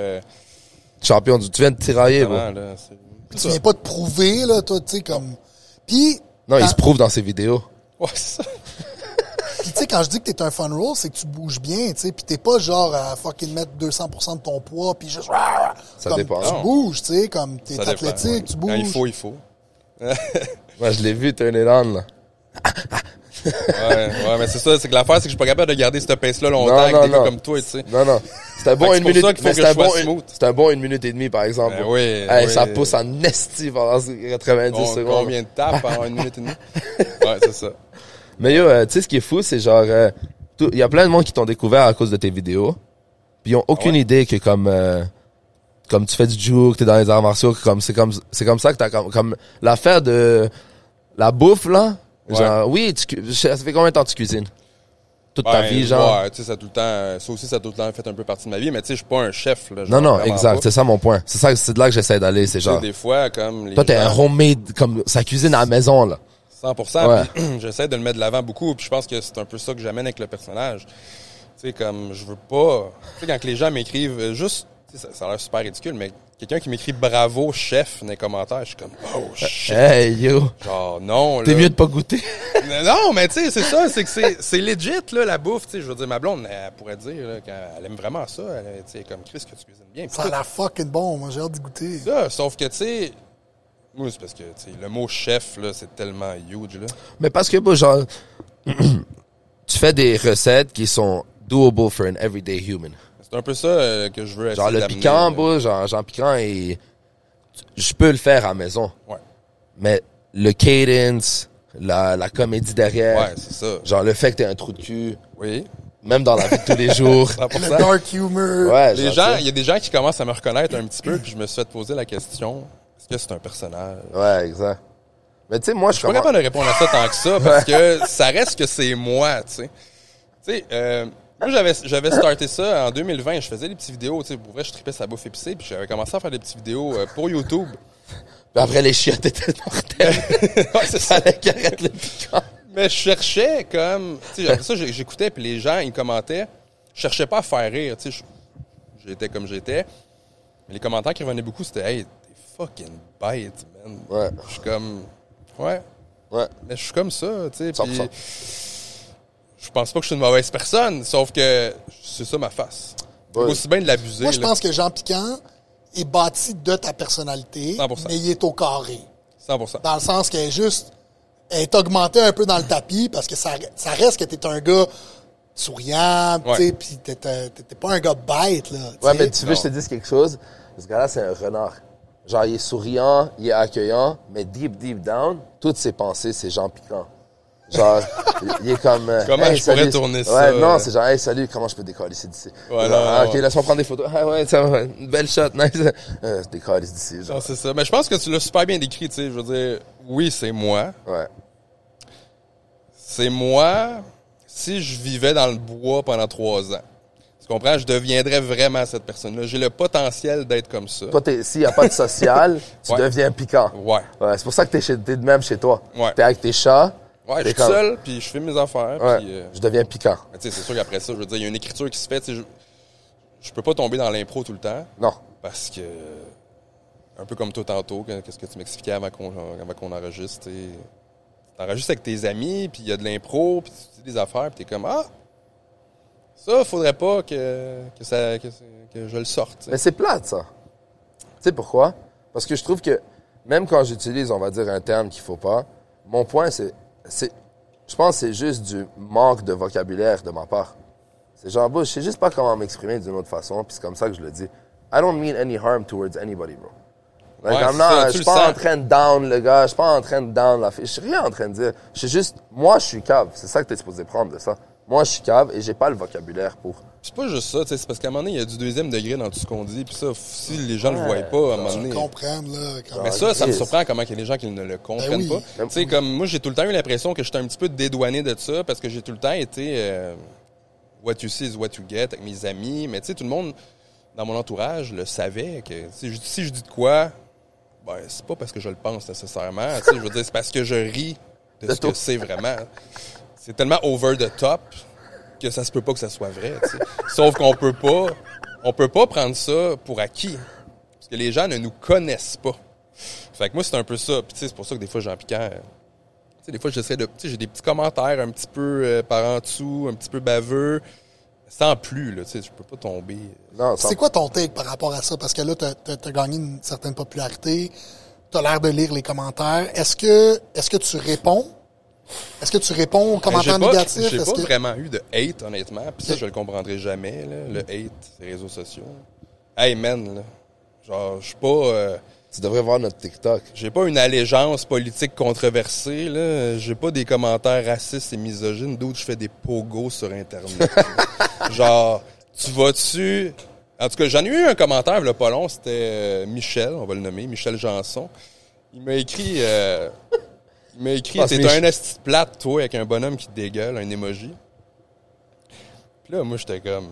Champion tu viens de tirailler, bro. là, Tu viens pas te prouver, là, toi, tu sais, comme... Puis... Non, il se prouve dans ses vidéos. Ouais, c'est ça. Puis, tu sais, quand je dis que t'es un fun roll, c'est que tu bouges bien, tu sais. Puis, t'es pas genre à fucking mettre 200% de ton poids, puis juste. Ça comme, dépend. Tu Non. bouges, tu sais, comme t'es Ça dépend, athlétique, ouais. tu bouges. Quand il faut. Moi, je l'ai vu turn it on, là. Ouais, mais c'est ça, c'est que l'affaire, c'est que je suis pas capable de garder cette pace-là longtemps avec des gars comme toi, tu sais. Non. C'était un bon Fait que une c'est minute. pour ça qu'il faut Mais que je sois smooth. c'était un bon 1 minute et demie, par exemple. Ben bro. oui, Hey, oui. ça pousse en esti pendant 90 secondes. Combien de tapes en 1 minute et demie? Ouais, c'est ça. Mais yo, tu sais, ce qui est fou, c'est genre, il y a plein de monde qui t'ont découvert à cause de tes vidéos. Puis ils ont aucune idée que comme tu fais du jiu, que t'es dans les arts martiaux, que c'est comme ça que t'as comme l'affaire de la bouffe, là. Ouais. Genre, oui, ça fait combien de temps que tu cuisines? Toute ta vie, genre? Ouais, tu sais, ça a tout le temps fait un peu partie de ma vie, mais tu sais, je suis pas un chef, là. genre, Non, vraiment exact. pas. C'est ça mon point. C'est de là que j'essaie d'aller. C'est Tu sais, genre, des fois, comme les toi, t'es un gens- homemade, comme sa cuisine à la maison, là. 100%. Ouais. Puis j'essaie de le mettre de l'avant beaucoup. Puis je pense que c'est un peu ça que j'amène avec le personnage. Tu sais, comme je veux pas. Tu sais, quand que les gens m'écrivent juste. Tu sais, ça a l'air super ridicule, mais quelqu'un qui m'écrit bravo, chef, dans les commentaires, je suis comme oh shit. Hey, yo. Genre non. T'es là. mieux de pas goûter. Non, mais tu sais, c'est ça. C'est que c'est legit, là, la bouffe. Tu sais, je veux dire, ma blonde, elle pourrait dire là, qu'elle aime vraiment ça. Tu sais, comme Chris, que tu cuisines bien. Puis Ça a l'air fucking bon, moi, j'ai hâte d'y goûter. ça, sauf que, tu sais. Moi, c'est parce que, tu sais, le mot chef, là, c'est tellement huge, là. Mais parce que, bon, genre, tu fais des recettes qui sont doable for an everyday human. C'est un peu ça que je veux essayer Genre, le d'amener, piquant, là. bon, genre piquant, je peux le faire à la maison. Ouais. Mais le cadence, la comédie derrière, Ouais, c'est ça. genre le fait que t'es un trou de cul, Oui. même dans la vie de tous les jours. 100%. Le dark humor. Ouais, Les genre, gens, ça. il y a des gens qui commencent à me reconnaître un petit peu, puis je me suis fait poser la question, est-ce que c'est un personnage? Ouais, exact. Mais tu sais, moi, Je suis pas capable de répondre à ça tant que ça, parce que ça reste que c'est moi, tu sais. Tu sais, moi, j'avais starté ça en 2020, je faisais des petites vidéos, tu sais, pour vrai, je tripais sa bouffe épicée, puis j'avais commencé à faire des petites vidéos pour YouTube. Puis après, les chiottes étaient mortelles. Ouais, c'est ça. Fallait qu'ils arrêtent le piquant. Mais je cherchais comme, tu sais, après ça, j'écoutais, puis les gens, ils commentaient, je cherchais pas à faire rire, tu sais, j'étais comme j'étais. Mais les commentaires qui revenaient beaucoup, c'était « Hey, t'es fucking bête, man. » Ouais. Je suis comme... Ouais. Ouais. Mais je suis comme ça, tu sais. 100%. Je pense pas que je suis une mauvaise personne, sauf que c'est ça ma face. Ouais. Aussi bien de l'abuser. Moi, je pense que Jean Piquant est bâti de ta personnalité, 100%. mais il est au carré. 100%. Dans le sens qu'elle est juste... Elle est augmentée un peu dans le tapis parce que ça reste que t'es un gars souriant, tu sais, pis t'es pas un gars bête, là. Ouais, t'sais. mais tu veux que je te dise quelque chose? Ce gars-là, c'est un renard. Genre, il est souriant, il est accueillant, mais deep down, toutes ses pensées, c'est Jean Piquant. Genre, il est comme... Comment hey, je pourrais salut. tourner ouais, ça? Non, c'est genre, hey, salut, comment je peux décoller d'ici? Ouais, Genre, non, ok, ouais. laisse-moi prendre des photos. Ah ouais, ça va, une belle shot, nice. Décoller d'ici, genre. Non, c'est ça. Mais je pense que tu l'as super bien décrit, tu sais. Je veux dire, oui, c'est moi. Ouais. C'est moi si je vivais dans le bois pendant 3 ans. Tu comprends? Je deviendrais vraiment cette personne-là. J'ai le potentiel d'être comme ça. Toi, s'il n'y a pas de social, tu Ouais. deviens piquant. Ouais. Ouais, c'est pour ça que t'es de même chez toi. Ouais. T'es avec tes chats. Ouais, je t'es suis comme- seul, puis je fais mes affaires. Ouais, Puis, je deviens piquant. mais tu sais, c'est sûr qu'après ça, je veux dire, il y a une écriture qui se fait. Tu sais, je peux pas tomber dans l'impro tout le temps. Non. Parce que, un peu comme toi tantôt, qu'est-ce que tu m'expliquais avant qu'on enregistre, tu enregistres avec tes amis, puis il y a de l'impro, puis tu dis des affaires, puis t'es comme, ah, ça, faudrait pas que je le sorte. tu sais. Mais c'est plate, ça. Tu sais pourquoi? Parce que je trouve que, même quand j'utilise, on va dire, un terme qu'il faut pas, mon point, je pense que c'est juste du manque de vocabulaire de ma part. C'est genre, bro, je sais juste pas comment m'exprimer d'une autre façon, puis c'est comme ça que je le dis. I don't mean any harm towards anybody, bro. Like, Ouais, I'm c'est not- ça, tu je suis le pas sens. en train de down le gars, je suis pas en train de down la fille. Je suis rien en train de dire. Je suis juste, moi, je suis cave. C'est ça que t'es supposé prendre de ça. Moi, je suis cave et j'ai pas le vocabulaire pour. C'est pas juste ça, tu sais, c'est parce qu'à un moment donné, il y a du deuxième degré dans tout ce qu'on dit, puis ça, si les gens le voient pas, à un moment Tu donné... le comprends, là. Quand Mais ça me Yes. surprend comment il y a des gens qui ne le comprennent Ben oui. pas. Tu sais, comme moi, j'ai tout le temps eu l'impression que j'étais un petit peu dédouané de ça parce que j'ai tout le temps été what you see is what you get avec mes amis. Mais tu sais, tout le monde dans mon entourage le savait que si je dis de quoi, ben, c'est pas parce que je le pense nécessairement. Tu sais, je veux dire, c'est parce que je ris de ce que c'est vraiment. C'est tellement over the top que ça se peut pas que ça soit vrai. Tu sais. Sauf qu'on peut pas prendre ça pour acquis. Parce que les gens ne nous connaissent pas. Fait que moi, c'est un peu ça. Puis tu sais, c'est pour ça que des fois, Jean Piquant, tu sais, des fois, j'essaie de... Tu sais, j'ai des petits commentaires un petit peu par en dessous, un petit peu baveux. Sans plus, là, tu sais, je peux pas tomber. Non, C'est quoi ton take par rapport à ça? Parce que là, t'as gagné une certaine popularité. T'as l'air de lire les commentaires. Est-ce que tu réponds? Est-ce que tu réponds aux commentaires négatifs? J'ai Est-ce pas que... vraiment eu de hate, honnêtement. Puis ça, je le comprendrai jamais, là, le hate, ces réseaux sociaux. Hey, man, là. Genre, je suis pas... Tu devrais voir notre TikTok. J'ai pas une allégeance politique controversée, là. J'ai pas des commentaires racistes et misogynes, d'autres je fais des pogos sur Internet. Genre, tu vas-tu... En tout cas, j'en ai eu un commentaire, là, pas long, c'était Michel, on va le nommer, Michel Janson. Il m'a écrit, t'es un esti de plate, toi, avec un bonhomme qui te dégueule, un emoji. Puis là, moi, j'étais comme...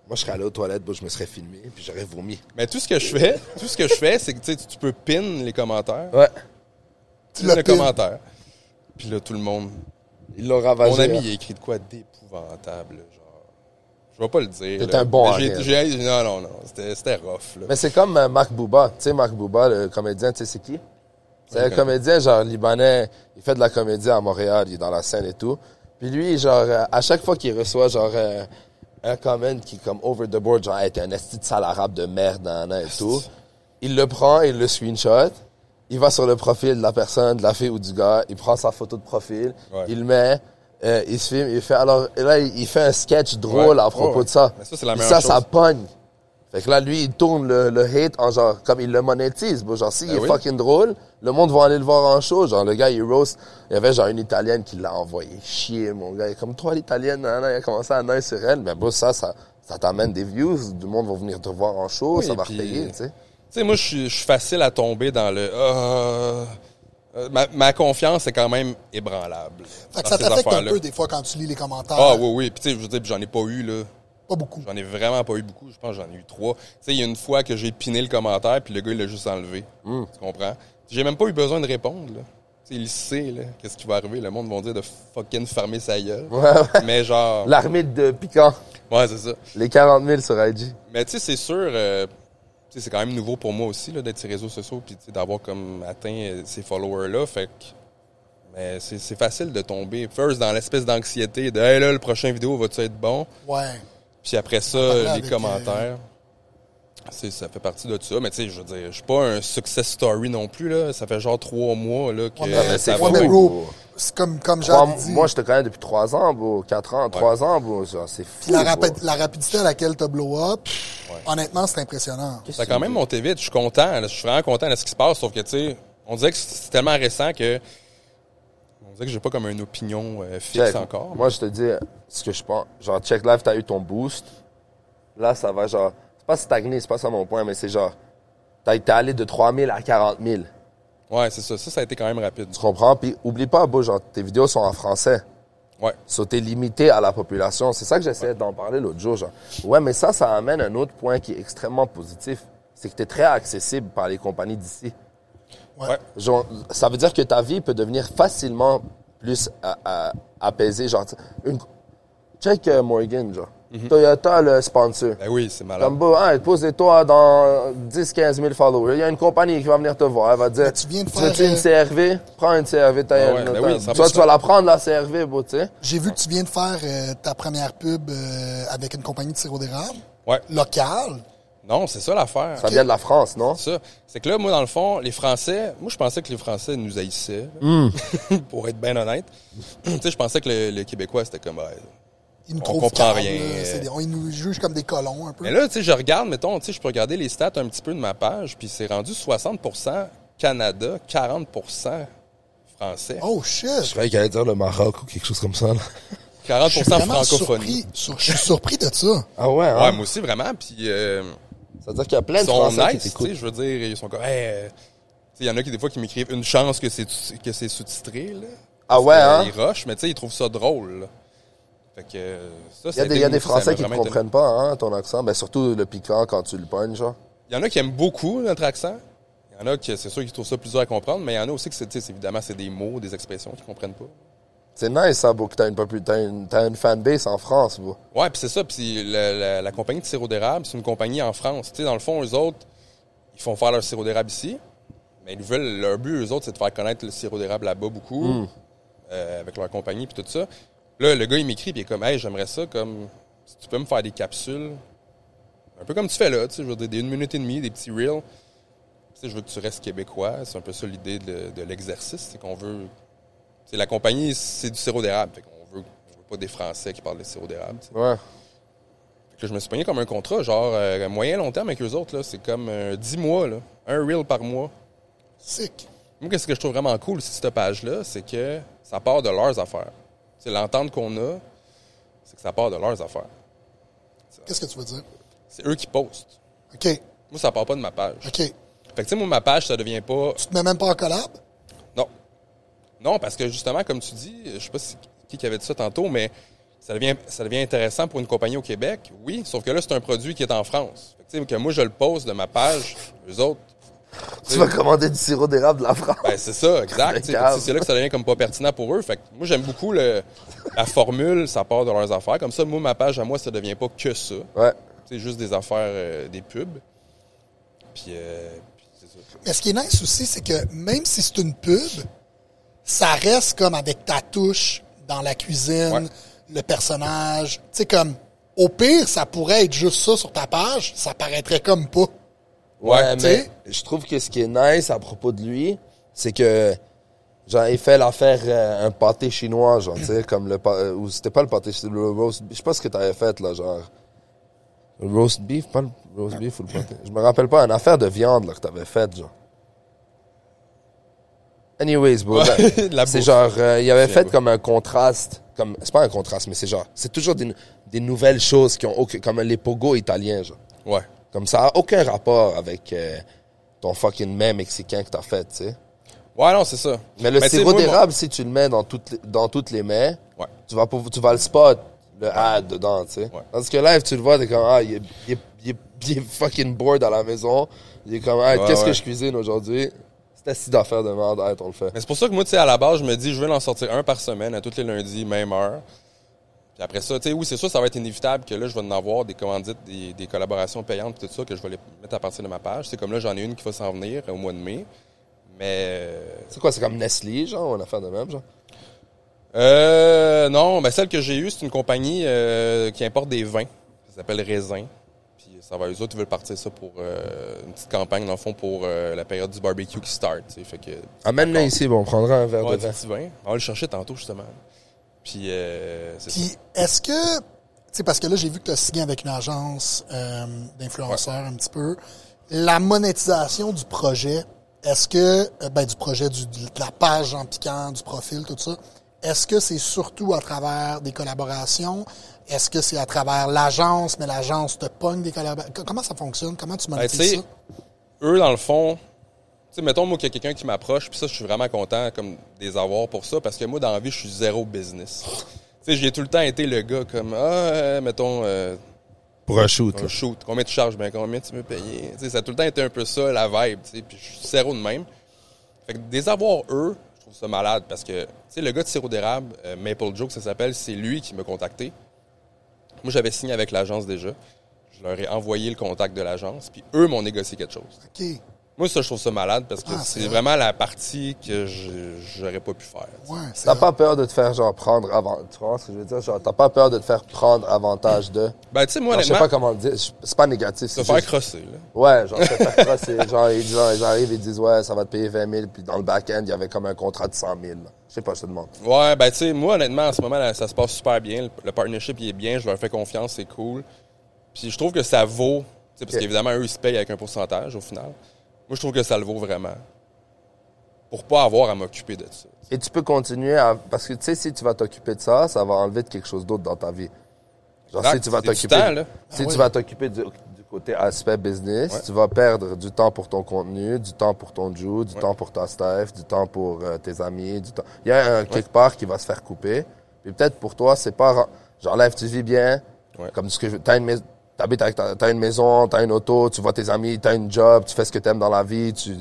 Moi, je serais allé aux toilettes, je me serais filmé, puis j'aurais vomi. Mais tout ce que je fais, c'est que tu peux pin les commentaires. Ouais. Tu Pin l'as le pin. commentaire. Puis là, tout le monde... Ils l'ont ravagé. Mon ami, hein. il a écrit de quoi d'épouvantable, là, genre. Je vais pas le dire. T'es là. un bon Mais à Non. C'était rough, là. Mais c'est comme Marc Bouba. Tu sais, Marc Bouba, le comédien, tu sais, c'est qui? C'est un comédien, genre, libanais. Il fait de la comédie à Montréal. Il est dans la scène et tout. Puis lui, genre, à chaque fois qu'il reçoit, genre, un comment qui est comme over the board, genre, hey, t'es un esti de sale arabe de merde, et tout. Il le prend, il le screenshot. Il va sur le profil de la personne, de la fille ou du gars. Il prend sa photo de profil. Ouais. Il le met. Il se filme. Il fait, alors, et là, il fait un sketch drôle Ouais. à propos Ouais. de ça. Mais ça, c'est la Puis meilleure ça chose. pogne. Fait que là, lui, il tourne le hate en genre, comme il le monétise. Bon, genre, s'il Ben est oui. fucking drôle, le monde va aller le voir en show. Genre, le gars, il roast. Il y avait genre une Italienne qui l'a envoyé chier, mon gars. Il est comme toi, l'Italienne, il a commencé à naître sur elle. Mais bon, ça t'amène des views. Du monde va venir te voir en show. Oui, ça va puis- repayer, tu sais. Tu sais, moi, je suis facile à tomber dans le... ma confiance est quand même ébranlable. Fait que dans ça ces t'affecte un affaires-là. peu des fois quand tu lis les commentaires. Ah oui. Puis tu sais, je veux dire, j'en ai pas eu, là. Pas beaucoup. J'en ai vraiment pas eu beaucoup. Je pense que j'en ai eu 3. Tu sais, il y a une fois que j'ai piné le commentaire, puis le gars, il l'a juste enlevé. Tu comprends? J'ai même pas eu besoin de répondre, là. sais, il sait, là, qu'est-ce qui va arriver. Le monde va dire de fucking fermer sa gueule. Ouais. Mais genre... L'armée de piquants. Ouais, c'est ça. Les 40 000 sur IG. Mais tu sais, c'est sûr... tu sais, c'est quand même nouveau pour moi aussi, là, d'être sur les réseaux sociaux puis d'avoir comme atteint ces followers-là. Fait que... Mais c'est facile de tomber, first, dans l'espèce d'anxiété de « Hey, là, le prochain vidéo va-tu être bon? » Ouais. Puis après ça, les avec, commentaires... Ça fait partie de ça, mais tu sais, je veux dire, je suis pas un success story non plus, là. Ça fait genre 3 mois, là, que mais ça c'est va. mais fou, bro, bro. c'est comme j'avais dit. Moi, je te connais depuis 3 ans, bro. 4 ans, 3 ans, bro. Genre, c'est fou, la, bro. la rapidité à laquelle t'as blow up, honnêtement, c'est impressionnant. Ça a quand même monté vite. Je suis content, là. Je suis vraiment content de ce qui se passe, sauf que, tu sais, on dirait que c'est tellement récent que... On dirait que j'ai pas comme une opinion fixe Check. encore. Moi, je te dis ce que je pense. Genre, Check Live, t'as eu ton boost. Là, ça va, genre... C'est pas stagner, c'est pas ça mon point, mais c'est genre... T'es allé de 3 000 à 40 000. Ouais, c'est ça. Ça a été quand même rapide. Tu comprends? Puis, oublie pas, bro, genre, tes vidéos sont en français. Ouais. So, t'es limité à la population. C'est ça que j'essayais d'en parler l'autre jour, genre. Ouais, mais ça amène un autre point qui est extrêmement positif. C'est que t'es très accessible par les compagnies d'ici. Ouais. Genre, ça veut dire que ta vie peut devenir facilement plus apaisée. Genre, check Morgan, genre. Toyota, le sponsor. Ben oui, c'est malade. Comme, hein, posez-toi dans 10-15 000 followers. Il y a une compagnie qui va venir te voir. Elle va te dire, Mais tu viens de veux-tu faire, une CRV? Prends une CRV. ouais, ben oui, ça Toi, va tu vas la prendre, la CRV, bro, tu sais. J'ai vu que tu viens de faire ta première pub avec une compagnie de sirop d'érable. Ouais. Locale. Non, c'est ça l'affaire. Ça vient de la France, non? C'est ça. C'est que là, moi, dans le fond, les Français... Moi, je pensais que les Français nous haïssaient, pour être bien honnête. Tu sais, je pensais que le Québécois, c'était comme... Ils nous On trouvent comprend calmes, rien. là. Ils nous jugent comme des colons, un peu. Mais là, tu sais, je regarde, mettons, tu sais, je peux regarder les stats un petit peu de ma page, puis c'est rendu 60% Canada, 40% Français. Oh, shit! Je croyais qu'il allait dire le Maroc ou quelque chose comme ça, là. 40% Je suis vraiment francophonie. surpris. Je suis surpris de ça. Ah ouais, hein? Ouais, moi aussi, vraiment. Puis, Ça veut dire qu'il y a plein ils de sont Français qui nice, tu t'écoutent. sais, je veux dire, ils sont comme, hey, tu sais, il y en a qui, des fois, qui m'écrivent une chance que c'est sous-titré, là. Ah ouais, hein? Ils rushent, mais tu sais, ils trouvent ça drôle, là. Fait que, ça, Il y a des Français qui ne comprennent pas, hein, ton accent. Ben, surtout le piquant quand tu le pognes, genre. Il y en a qui aiment beaucoup notre accent. Il y en a qui, c'est sûr, qui trouvent ça plus dur à comprendre, mais il y en a aussi que évidemment, c'est des mots, des expressions qu'ils comprennent pas. C'est nice, ça, bro, que t'as une fanbase en France, bro. Ouais, puis c'est ça. Puis la compagnie de sirop d'érable, c'est une compagnie en France. Tu sais, dans le fond, eux autres, ils font faire leur sirop d'érable ici, mais ils veulent, leur but, eux autres, c'est de faire connaître le sirop d'érable là-bas beaucoup, avec leur compagnie puis tout ça. Là, le gars, il m'écrit, puis il est comme, hey, j'aimerais ça, comme, si tu peux me faire des capsules, un peu comme tu fais là, tu sais, je veux dire, des 1 minute et demie, des petits reels. Tu sais, je veux que tu restes québécois. C'est un peu ça l'idée de l'exercice, c'est qu'on veut. Tu sais, la compagnie, c'est du sirop d'érable, fait qu'on veut pas des Français qui parlent de sirop d'érable. Tu sais. Ouais. Fait que je me suis pogné comme un contrat, genre, moyen long terme avec eux autres, là, c'est comme 10 mois, là, un reel par mois. Sick. Moi, qu'est-ce que je trouve vraiment cool, cette page-là, c'est que ça part de leurs affaires. C'est l'entente qu'on a, c'est que ça part de leurs affaires. Qu'est-ce que tu veux dire? C'est eux qui postent. OK. Moi, ça part pas de ma page. OK. Fait que, tu sais, moi, ma page, ça devient pas... Tu te mets même pas en collab? Non. Non, parce que, justement, comme tu dis, je sais pas qui avait dit ça tantôt, mais ça devient intéressant pour une compagnie au Québec, oui, sauf que là, c'est un produit qui est en France. Fait que, tu sais, que moi, je le poste de ma page, eux autres... Tu vas commander du sirop d'érable de la France. Ben, c'est ça, exact. C'est là que ça devient comme pas pertinent pour eux. Fait que moi, j'aime beaucoup la formule, ça part de leurs affaires. Comme ça, moi, ma page à moi, ça devient pas que ça. Ouais. C'est juste des affaires, des pubs. Puis c'est ça. Mais ce qui est nice aussi, c'est que même si c'est une pub, ça reste comme avec ta touche dans la cuisine, Ouais. le personnage. Tu sais, comme, au pire, ça pourrait être juste ça sur ta page, ça paraîtrait comme pas. Ouais, tu mais sais. je trouve que ce qui est nice à propos de lui, c'est que, genre, il fait l'affaire un pâté chinois, genre, tu sais, comme ou c'était pas le pâté, c'était le roast beef. Je sais pas ce que t'avais fait, là, genre. Le roast beef, pas le roast beef ou le pâté. Je me rappelle pas, une affaire de viande, là, que t'avais faite, genre. Anyways, bro, Ouais, la c'est bouffe. genre, il avait fait bouffe. comme un contraste, c'est pas un contraste, mais c'est genre, c'est toujours des nouvelles choses qui ont comme les pogos italiens, genre. Ouais. Comme ça a aucun rapport avec ton fucking mets mexicain que t'as fait, tu sais. Ouais, non, c'est ça. Mais le tu sais, sirop moi, d'érable, si tu le mets dans toutes les mets, Ouais. tu vas le spot, le ad dedans, tu sais. Ouais. Tandis que live, tu le vois, t'es comme, il est fucking bored à la maison. Il est comme, Ouais, qu'est-ce ouais. que je cuisine aujourd'hui? si d'affaires de merde, on le fait. Mais c'est pour ça que moi, tu sais, à la base, je me dis, je vais en sortir un par semaine, à tous les lundis, même heure. Puis après ça, tu sais, oui, c'est sûr, ça va être inévitable que là, je vais en avoir des commandites, des collaborations payantes, tout ça, que je vais les mettre à partir de ma page. C'est comme là, j'en ai une qui va s'en venir au mois de mai. Mais. C'est quoi, c'est comme Nestlé, genre, une affaire de même, genre? Non, ben celle que j'ai eue, c'est une compagnie qui importe des vins. Ça s'appelle Raisin. Puis ça va, eux autres, ils veulent partir ça pour une petite campagne, dans le fond, pour la période du barbecue qui start. Fait que, amène-le ici, bon, on prendra un verre de vin. Petit vin. On va le chercher tantôt, justement. Puis, c'est ça. Puis, est-ce que, tu sais, parce que là, j'ai vu que tu as signé avec une agence d'influenceurs un petit peu. La monétisation du projet, est-ce que, du projet, de la page en piquant, du profil, tout ça, est-ce que c'est surtout à travers des collaborations? Est-ce que c'est à travers l'agence, mais l'agence te pogne des collaborations? Comment ça fonctionne? Comment tu monétises ça? Eux, dans le fond, tu sais, mettons, moi, qu'il y a quelqu'un qui m'approche, puis ça, je suis vraiment content comme des avoir pour ça, parce que moi, dans la vie, je suis zéro business. Tu sais, j'ai tout le temps été le gars comme, mettons... pour un shoot. Un shoot. Combien tu charges? Ben, combien tu veux payer? Tu sais, ça a tout le temps été un peu ça, la vibe, tu sais, puis je suis zéro de même. Fait que des avoir, eux, je trouve ça malade, parce que, tu sais, le gars de sirop d'érable, Maple Joke, ça s'appelle, c'est lui qui m'a contacté. Moi, j'avais signé avec l'agence déjà. Je leur ai envoyé le contact de l'agence, puis eux m'ont négocié quelque chose. OK. Moi, ça, je trouve ça malade parce que c'est vraiment la partie que j'aurais pas pu faire. Ouais, t'as pas peur de te faire, genre, prendre avant... Tu vois ce que je veux dire? Genre, t'as pas peur de te faire prendre avantage de... Ben, tu sais, moi, genre, je sais pas comment le dire. C'est pas négatif. Se faire crosser, là. Ouais, genre, se faire crosser. Genre, ils arrivent et disent, ouais, ça va te payer 20 000, puis dans le back-end, il y avait comme un contrat de 100 000. Là. Je sais pas, je te demande. Ouais, ben, tu sais, moi, honnêtement, en ce moment, là, ça se passe super bien. Le partnership, il est bien. Je leur fais confiance, c'est cool. Puis je trouve que ça vaut... Tu sais, parce qu'évidemment, eux, ils se payent avec un pourcentage, au final. Moi, je trouve que ça le vaut vraiment. Pour pas avoir à m'occuper de ça. Et tu peux continuer à... Parce que, tu sais, si tu vas t'occuper de ça, ça va enlever de quelque chose d'autre dans ta vie. Genre, si tu vas t'occuper... tu vas t'occuper du côté aspect business, tu vas perdre du temps pour ton contenu, du temps pour ton Jew, du temps pour ta staff, du temps pour tes amis, du temps... Il y a quelque part qui va se faire couper. Puis peut-être pour toi, c'est pas... J'enlève, tu vis bien, comme ce que je... T'as une maison, t'as une auto, tu vois tes amis, t'as une job, tu fais ce que t'aimes dans la vie, tu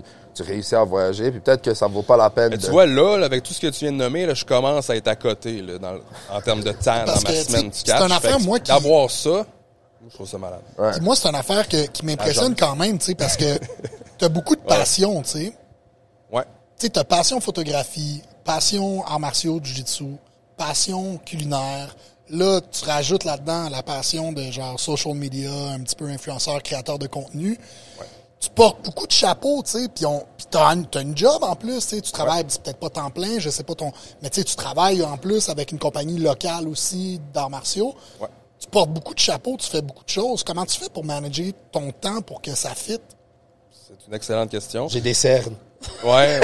réussis à voyager, puis peut-être que ça vaut pas la peine. Mais tu vois, là, avec tout ce que tu viens de nommer, là, je commence à être à côté, là, en termes de temps dans ma semaine. C'est une affaire, moi, qui... D'avoir ça, je trouve ça malade. Ouais. Moi, c'est une affaire qui m'impressionne quand même, tu sais, parce que t'as beaucoup de passion, tu sais. Ouais. Tu sais, t'as passion photographie, passion arts martiaux, jiu-jitsu, passion culinaire. Là, tu rajoutes là-dedans la passion de genre social media, un petit peu influenceur, créateur de contenu. Ouais. Tu portes beaucoup de chapeaux, tu sais, puis t'as une job en plus, tu sais, tu travailles, c'est peut-être pas temps plein, je sais pas mais tu sais, tu travailles en plus avec une compagnie locale aussi d'arts martiaux. Ouais. Tu portes beaucoup de chapeaux, tu fais beaucoup de choses. Comment tu fais pour manager ton temps pour que ça fitte? C'est une excellente question. J'ai des cernes. Ouais.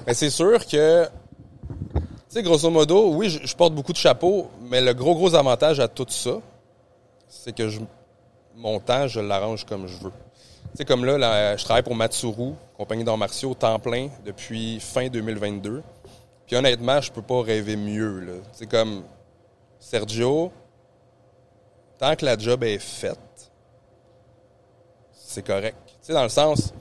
Mais c'est sûr que... Tu sais, grosso modo, oui, je porte beaucoup de chapeaux, mais le gros avantage à tout ça, c'est que mon temps, je l'arrange comme je veux. Tu sais, comme là, je travaille pour Matsuru, compagnie d'arts martiaux, temps plein, depuis fin 2022. Puis honnêtement, je peux pas rêver mieux, là. Tu sais, comme Sergio, tant que la job est faite, c'est correct. Tu sais, dans le sens...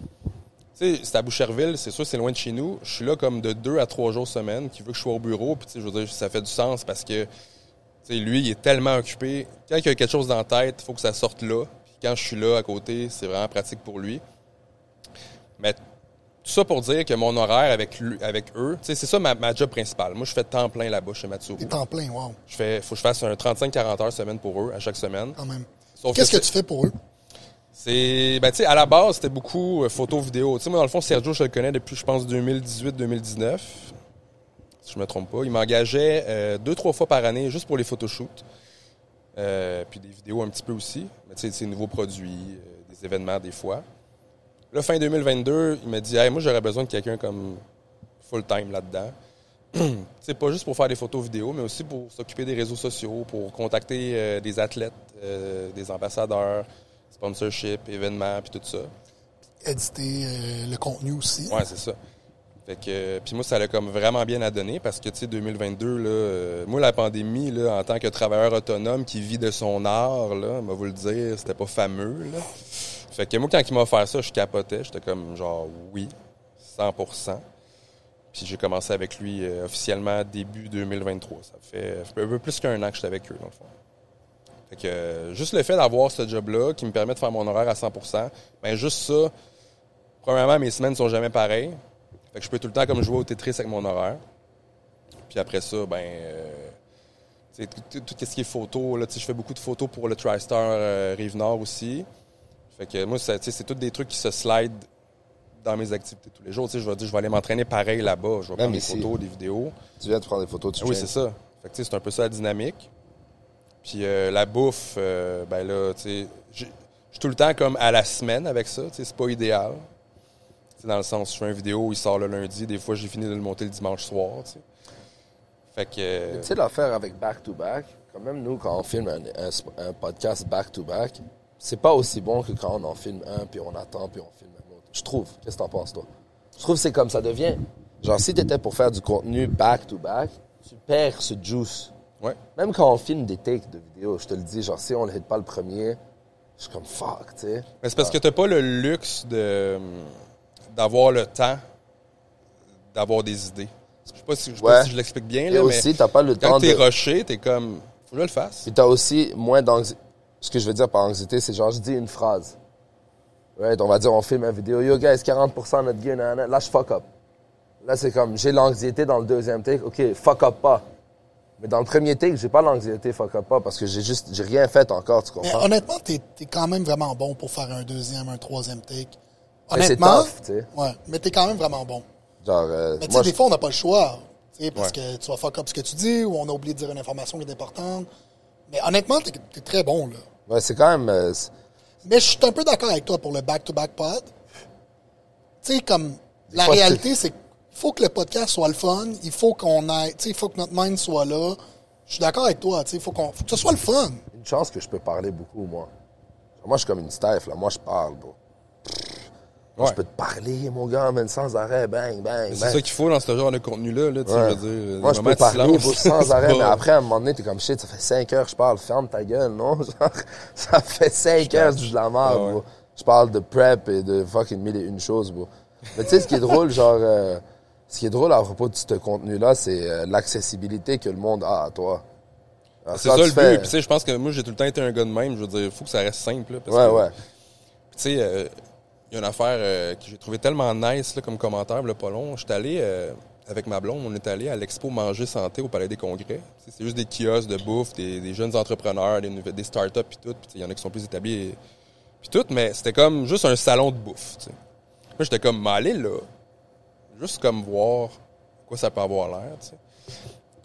Tu sais, c'est à Boucherville, c'est sûr, c'est loin de chez nous. Je suis là comme de 2 à 3 jours semaine, qui veut que je sois au bureau. Puis, tu sais, je veux dire, ça fait du sens parce que, tu sais, lui, il est tellement occupé. Quand il a quelque chose dans la tête, il faut que ça sorte là. Puis quand je suis là, à côté, c'est vraiment pratique pour lui. Mais tout ça pour dire que mon horaire avec eux, tu sais, c'est ça ma job principale. Moi, je fais temps plein là-bas chez Matsuru. T'es temps plein, wow. Faut que je fasse un 35-40 heures semaine pour eux, à chaque semaine. Quand même. Qu'est-ce que tu fais pour eux? C'est, tu sais, à la base, c'était beaucoup photo, vidéo. Tu sais, moi, dans le fond, Sergio, je le connais depuis, je pense, 2018-2019. Si je me trompe pas. Il m'engageait 2-3 fois par année juste pour les photoshoots. Puis des vidéos un petit peu aussi. Mais tu sais, c'est nouveaux produits, des événements des fois. Là, fin 2022, il m'a dit, hey, moi, j'aurais besoin de quelqu'un comme full-time là-dedans. C'est pas juste pour faire des photos vidéo, mais aussi pour s'occuper des réseaux sociaux, pour contacter des athlètes, des ambassadeurs, sponsorship, événements, puis tout ça. Éditer le contenu aussi. Ouais, c'est ça. Fait que, puis moi, ça l'a comme vraiment bien à donner parce que, tu sais, 2022, là, moi, la pandémie, là, en tant que travailleur autonome qui vit de son art, là, on va vous le dire, c'était pas fameux, là. Fait que moi, quand il m'a offert ça, je capotais. J'étais comme, genre, oui, 100%. Puis j'ai commencé avec lui officiellement début 2023. Ça fait un peu plus qu'un an que j'étais avec eux, dans le fond. Fait que juste le fait d'avoir ce job-là qui me permet de faire mon horaire à 100%, ben juste ça, premièrement, mes semaines sont jamais pareilles. Fait que je peux tout le temps comme jouer au Tetris avec mon horaire. Puis après ça, tout ce qui est photo, là, je fais beaucoup de photos pour le TriStar Rive-Nord aussi. Fait que moi, c'est tous des trucs qui se slide dans mes activités tous les jours. Je vais aller m'entraîner pareil là-bas. Je vais prendre des photos, des vidéos. Tu viens de prendre des photos, tu Oui, c'est ça. Fait que c'est un peu ça la dynamique. Puis la bouffe, je suis tout le temps comme à la semaine avec ça. C'est pas idéal. Dans le sens, je fais une vidéo, il sort le lundi. Des fois, j'ai fini de le monter le dimanche soir. T'sais. Fait que... Tu sais, l'affaire avec back-to-back, quand même, nous, quand on filme un podcast back-to-back, c'est pas aussi bon que quand on en filme un, puis on attend, puis on filme un autre. Je trouve. Qu'est-ce que t'en penses, toi? Je trouve que c'est comme ça devient. Genre, si t'étais pour faire du contenu back-to-back, tu perds ce juice. Ouais. Même quand on filme des takes de vidéos, je te le dis, genre, si on ne hit pas le premier, je suis comme fuck, tu sais. Mais c'est parce que t'as pas le luxe d'avoir le temps d'avoir des idées. Je sais pas si je l'explique bien, là, aussi, t'as pas le temps quand t'es rushé, t'es comme, faut que je le fasse. Puis t'as aussi moins d'anxiété. Ce que je veux dire par anxiété, c'est genre, je dis une phrase. Right? On va dire, on filme une vidéo. Yo, guys, 40% de notre gain, là, je fuck up. Là, c'est comme, j'ai l'anxiété dans le deuxième take. OK, fuck up pas. Mais dans le premier take, j'ai pas l'anxiété fuck up pas parce que j'ai rien fait encore, tu comprends? Mais honnêtement, t'es quand même vraiment bon pour faire un deuxième, un troisième take. Mais Honnêtement, c'est tough, tu sais. Ouais, mais t'es quand même vraiment bon. Genre, mais tu sais, des fois, on n'a pas le choix. Parce que tu vas fuck up ce que tu dis ou on a oublié de dire une information qui est importante. Mais honnêtement, t'es très bon, là. Ouais, c'est quand même... Mais je suis un peu d'accord avec toi pour le back-to-back pod. Tu sais, comme, la fois, réalité, c'est qu'il faut que le podcast soit le fun. Il faut qu'on aille... Tu sais, il faut que notre mind soit là. Je suis d'accord avec toi, tu sais. Il faut que ce soit le fun. Une chance que je peux parler beaucoup, moi. Moi, je suis comme une staff, là. Moi, je parle, bro. Je peux te parler, mon gars, même sans arrêt, bang, bang, c'est ça qu'il faut dans ce genre de contenu-là, là, tu sais, je veux dire. Moi, je peux parler sans arrêt, mais après, à un moment donné, t'es comme shit, ça fait 5 heures que je parle, ferme ta gueule, non? Genre, ça fait 5 heures que je la marre, bro. Je parle de prep et de fucking mille et une choses, bro. Mais tu sais, ce qui est drôle, genre, ce qui est drôle à propos de ce contenu-là, c'est l'accessibilité que le monde a à toi. Alors, c'est ça le but, puis tu sais, je pense que moi, j'ai tout le temps été un gars de même, je veux dire, il faut que ça reste simple, là, parce que, tu sais, il y a une affaire que j'ai trouvé tellement nice là, comme commentaire, le pas long. J'étais allé avec ma blonde, on est allé à l'expo Manger Santé au Palais des Congrès. C'est juste des kiosques de bouffe, des jeunes entrepreneurs, des startups puis tout. Il y en a qui sont plus établis puis tout, mais c'était comme juste un salon de bouffe. T'sais. Moi, j'étais comme aller là, juste comme voir quoi ça peut avoir l'air. T'sais.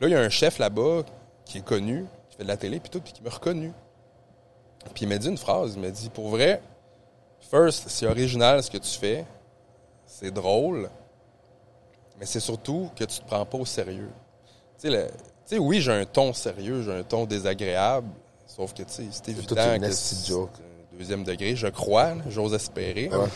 Là, il y a un chef là-bas qui est connu, qui fait de la télé puis tout, puis qui m'a reconnu. Puis il m'a dit une phrase, il m'a dit, pour vrai, first, c'est original ce que tu fais, c'est drôle, mais c'est surtout que tu te prends pas au sérieux. Tu sais, oui, j'ai un ton sérieux, j'ai un ton désagréable, sauf que, tu sais, c'est évident que c'est un deuxième degré, je crois, j'ose espérer. Ouais.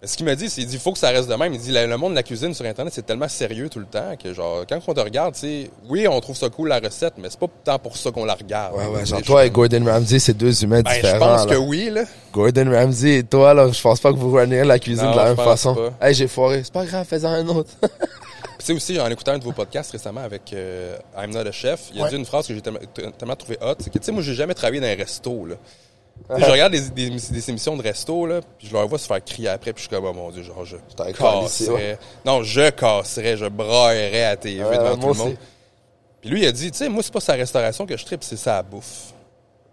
Mais ce qu'il m'a dit, c'est qu'il faut que ça reste de même. Il dit, le monde de la cuisine sur Internet, c'est tellement sérieux tout le temps que, genre, quand on te regarde, tu sais, oui, on trouve ça cool, la recette, mais c'est pas tant pour ça qu'on la regarde. Ouais, genre, toi et Gordon Ramsay, c'est deux humains différents. Je pense que oui, là. Gordon Ramsay et toi, là, je pense pas que vous runnez la cuisine de la même façon. Pas. Hey, j'ai foiré. C'est pas grave, fais-en un autre. Tu sais aussi, en écoutant un de vos podcasts récemment avec I'm Not a Chef, il a dit une phrase que j'ai tellement trouvé hot, c'est que, tu sais, moi, j'ai jamais travaillé dans un resto, là. Je regarde des émissions de resto, là, puis je leur vois se faire crier après, puis je suis comme, oh mon Dieu, genre, je casserais. Non, je casserais, je braillerais à la TV devant tout le monde. Puis lui, il a dit, tu sais, moi, c'est pas sa restauration que je tripe, c'est sa bouffe.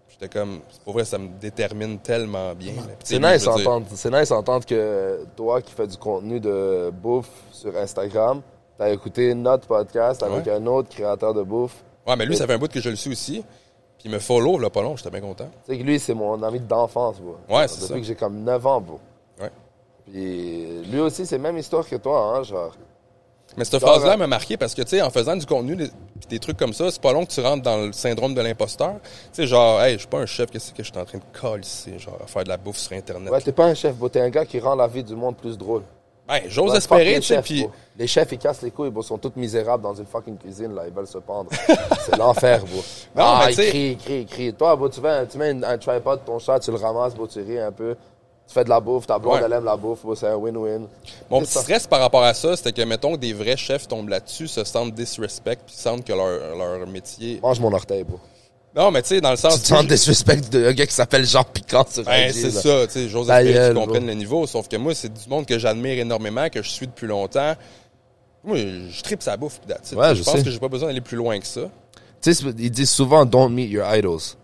J'étais comme, c'est pour vrai, ça me détermine tellement bien. C'est nice d'entendre que toi qui fais du contenu de bouffe sur Instagram, t'as écouté notre podcast avec un autre créateur de bouffe. Ouais, mais lui, ça fait un bout que je le suis aussi. Puis il me follow, là, pas long, j'étais bien content. Tu sais que lui, c'est mon ami d'enfance, bro. Ouais, c'est ça. Depuis que j'ai comme 9 ans, bro. Ouais. Puis lui aussi, c'est la même histoire que toi, hein, genre. Mais cette phrase-là m'a marqué parce que, tu sais, en faisant du contenu pis des trucs comme ça, c'est pas long que tu rentres dans le syndrome de l'imposteur. Tu sais, genre, hey, je suis pas un chef, qu'est-ce que je suis en train de calisser, genre, à faire de la bouffe sur Internet. Ouais, t'es pas un chef, bro. T'es un gars qui rend la vie du monde plus drôle. Ben, j'ose espérer, tu sais, puis... Les chefs, ils cassent les couilles, bro. Ils sont tous misérables dans une fucking cuisine, là. Ils veulent se pendre. C'est l'enfer, bro. Non, mais ils crient. Toi, bro, tu mets un tripod, ton chat, tu le ramasses, bro, tu ris un peu. Tu fais de la bouffe, ta blonde, Ouais. elle aime la bouffe, c'est un win-win. Mon C'est petit ça. stress par rapport à ça, c'était que, mettons, que des vrais chefs tombent là-dessus, se sentent disrespect, puis sentent que leur métier... Mange mon orteil, bro. Non, mais tu sais, dans le sens... Tu te sens disrespect d'un gars qui s'appelle Jean Piquant sur Ben, IG, c'est là. ça, tu sais, j'ose Ta espérer gueule, qu'ils comprennent bro. le niveau, sauf que moi, c'est du monde que j'admire énormément, que je suis depuis longtemps. Moi, je tripe sa bouffe, pis that's it. Ouais, je je pense sais. que j'ai pas besoin d'aller plus loin que ça. Tu sais, ils disent souvent « Don't meet your idols ».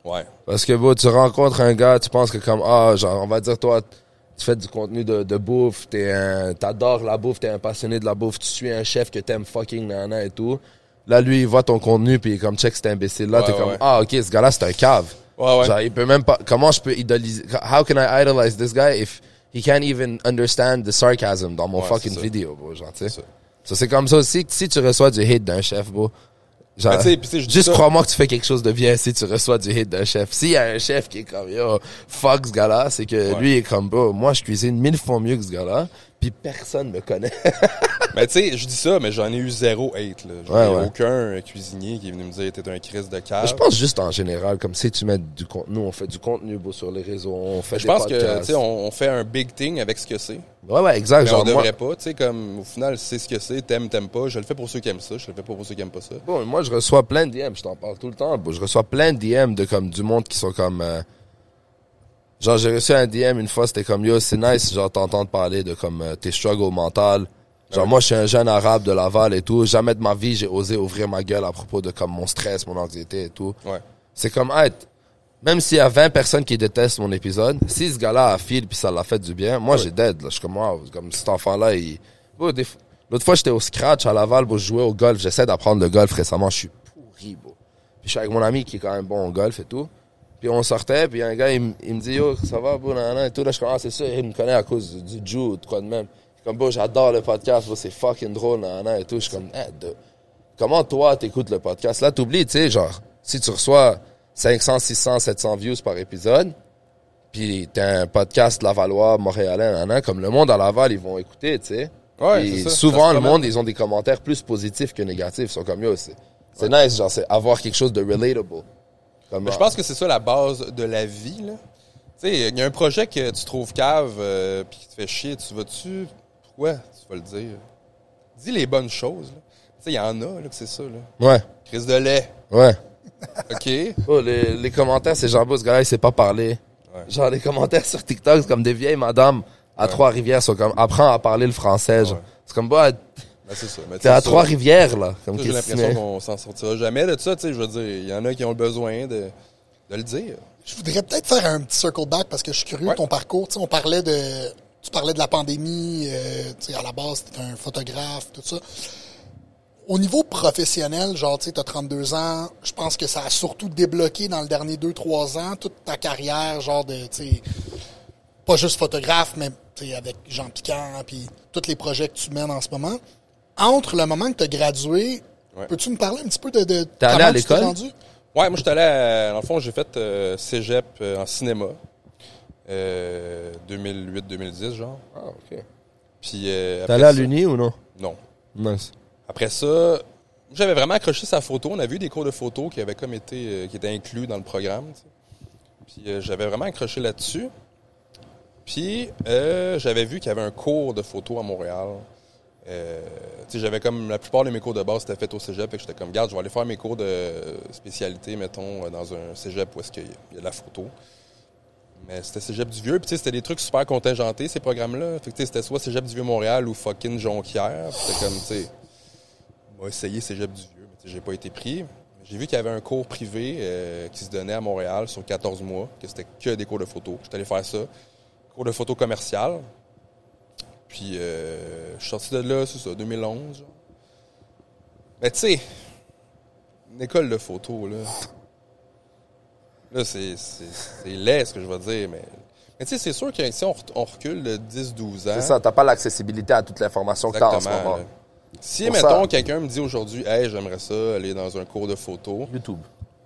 Ouais. Parce que, bro, tu rencontres un gars, tu penses que comme, genre, on va dire, toi, tu fais du contenu de bouffe, t'adores la bouffe, t'es un passionné de la bouffe, tu suis un chef que t'aimes fucking nana et tout. Là, lui, il voit ton contenu, puis comme, check cet imbécile-là, Ouais, t'es comme, ouais. OK, ce gars-là, c'est un cave. Ouais, ouais. Genre, il peut même pas, comment je peux idoliser, how can I idolize this guy if he can't even understand the sarcasm dans mon Ouais, fucking c'est ça. vidéo, bro, genre, tu sais. C'est ça. Ça, c'est comme ça aussi, que si tu reçois du hate d'un chef, bro, genre, Ben, tu sais, puis tu sais, je dis juste ça- crois-moi que tu fais quelque chose de bien si tu reçois du hate d'un chef. S'il y a un chef qui est comme, yo, fuck ce gars-là, c'est que Ouais. lui est comme, bro, moi, je cuisine 1000 fois mieux que ce gars-là, puis personne me connaît. Ben, tu sais, je dis ça, mais j'en ai eu zéro hate, là. J'en Ouais, ai ouais. aucun cuisinier qui est venu me dire, t'es un Christ de cave. Je pense juste en général, comme si tu mets du contenu, on fait du contenu, bro, sur les réseaux, on fait Je des pense que, podcasts. tu sais, on fait un big thing avec ce que c'est. Ouais, exact. Mais Genre, on moi, devrait pas, tu sais, comme, au final, c'est ce que c'est, t'aimes pas. Je le fais pour ceux qui aiment ça, je le fais pas pour ceux qui aiment pas ça. bon, moi, je reçois plein de DM, je t'en parle tout le temps, bro. Je reçois plein de DM de comme, du monde qui sont comme, genre, j'ai reçu un DM une fois, c'était comme, yo, c'est nice, genre, t'entendre parler de comme, tes struggles mentales. Genre, Ouais. moi, je suis un jeune arabe de Laval et tout. Jamais de ma vie, j'ai osé ouvrir ma gueule à propos de comme mon stress, mon anxiété et tout. Ouais. C'est comme, même s'il y a 20 personnes qui détestent mon épisode, si ce gars-là a fil puis ça l'a fait du bien, moi, j'ai d'aide, là. Je suis comme, wow, comme cet enfant-là, il, Bro, l'autre fois, j'étais au scratch à Laval, bro, je jouais au golf. J'essaie d'apprendre le golf récemment, je suis pourri, bro. Puis je suis avec mon ami qui est quand même bon au golf et tout. Puis on sortait, puis un gars, il me dit, yo, ça va, bro, nanana, et tout. Là, je commence, c'est ça, il me connaît à cause du Jew ou de quoi de même. Comme, bro, j'adore le podcast, bro, c'est fucking drôle, nanana, et tout. Je suis comme, comment toi, t'écoutes le podcast? Là, t'oublies, tu sais, genre, si tu reçois 500, 600, 700 views par épisode, puis t'as un podcast lavallois, montréalais, nanana, comme le monde à Laval, ils vont écouter, tu sais. Ouais, Puis c'est ça. souvent, Ça se le promène. monde, ils ont des commentaires plus positifs que négatifs. Ils sont comme, yo, c'est nice, genre, c'est avoir quelque chose de relatable. Comme, Mais je pense que c'est ça la base de la vie, là. Tu sais, il y a un projet que tu trouves cave, puis qui te fait chier, tu vas-tu... Pourquoi tu vas le dire? Dis les bonnes choses, là. Tu sais, il y en a, là, que c'est ça, là. Ouais, Crise de lait. ouais. OK? Oh, les commentaires, c'est genre, bro, ce gars-là, il sait pas parler. Ouais. Genre, les commentaires sur TikTok, c'est comme des vieilles madames à Trois-Rivières sont comme, apprends à parler le français, genre. Ouais. C'est comme, bah, Ben, c'est ça. Mais tu t'es sais, à ça, Trois-Rivières, là. Comme ça, j'ai qu'est-ce que tu l'impression mets? qu'on s'en sortira jamais de ça, tu sais. Je veux dire, il y en a qui ont le besoin de le dire. Je voudrais peut-être faire un petit circle back parce que je suis curieux Ouais. de ton parcours. Tu sais, tu parlais de la pandémie, tu sais, à la base, tu un photographe, tout ça. Au niveau professionnel, genre, tu sais, t'as 32 ans, je pense que ça a surtout débloqué dans le dernier 2-3 ans toute ta carrière, genre de, tu sais, pas juste photographe, mais tu sais, avec Jean Piquant, puis tous les projets que tu mènes en ce moment. Entre le moment que tu as gradué, Ouais. peux-tu me parler un petit peu de T'es allé comment à tu t'es l'école? rendu? Ouais, moi, j'étais allé dans le fond, j'ai fait cégep en cinéma. 2008-2010, genre. Ah, ok. Puis, T'es après allé à ça- l'Uni ou non? Non. Nice. Après ça, j'avais vraiment accroché sa photo. On avait eu des cours de photo qui avaient comme été, qui étaient inclus dans le programme. Tu sais. Puis j'avais vraiment accroché là-dessus. Puis j'avais vu qu'il y avait un cours de photo à Montréal. Tu sais, j'avais comme la plupart de mes cours de base c'était fait au cégep, et j'étais comme, garde, je vais aller faire mes cours de spécialité, mettons, dans un cégep où est-ce qu'il y a de la photo. Mais c'était Cégep du Vieux, puis tu sais, c'était des trucs super contingentés, ces programmes-là. Fait que tu sais, c'était soit Cégep du Vieux-Montréal ou fucking Jonquière. Puis c'était comme, tu sais, on va essayer Cégep du Vieux, mais tu sais, j'ai pas été pris. J'ai vu qu'il y avait un cours privé qui se donnait à Montréal sur 14 mois, que c'était que des cours de photo. J'étais allé faire ça. Cours de photo commercial. Puis, je suis sorti de là, c'est ça, 2011. Genre. Mais tu sais, une école de photo, là... Là, c'est laid, ce que je vais dire, mais tu sais, c'est sûr que si on recule de 10-12 ans... C'est ça, t'as pas l'accessibilité à toute l'information que t'as en ce Exactement, moment. là. Si, Pour mettons, ça. quelqu'un me dit aujourd'hui, « Hey, j'aimerais ça, aller dans un cours de photo, YouTube.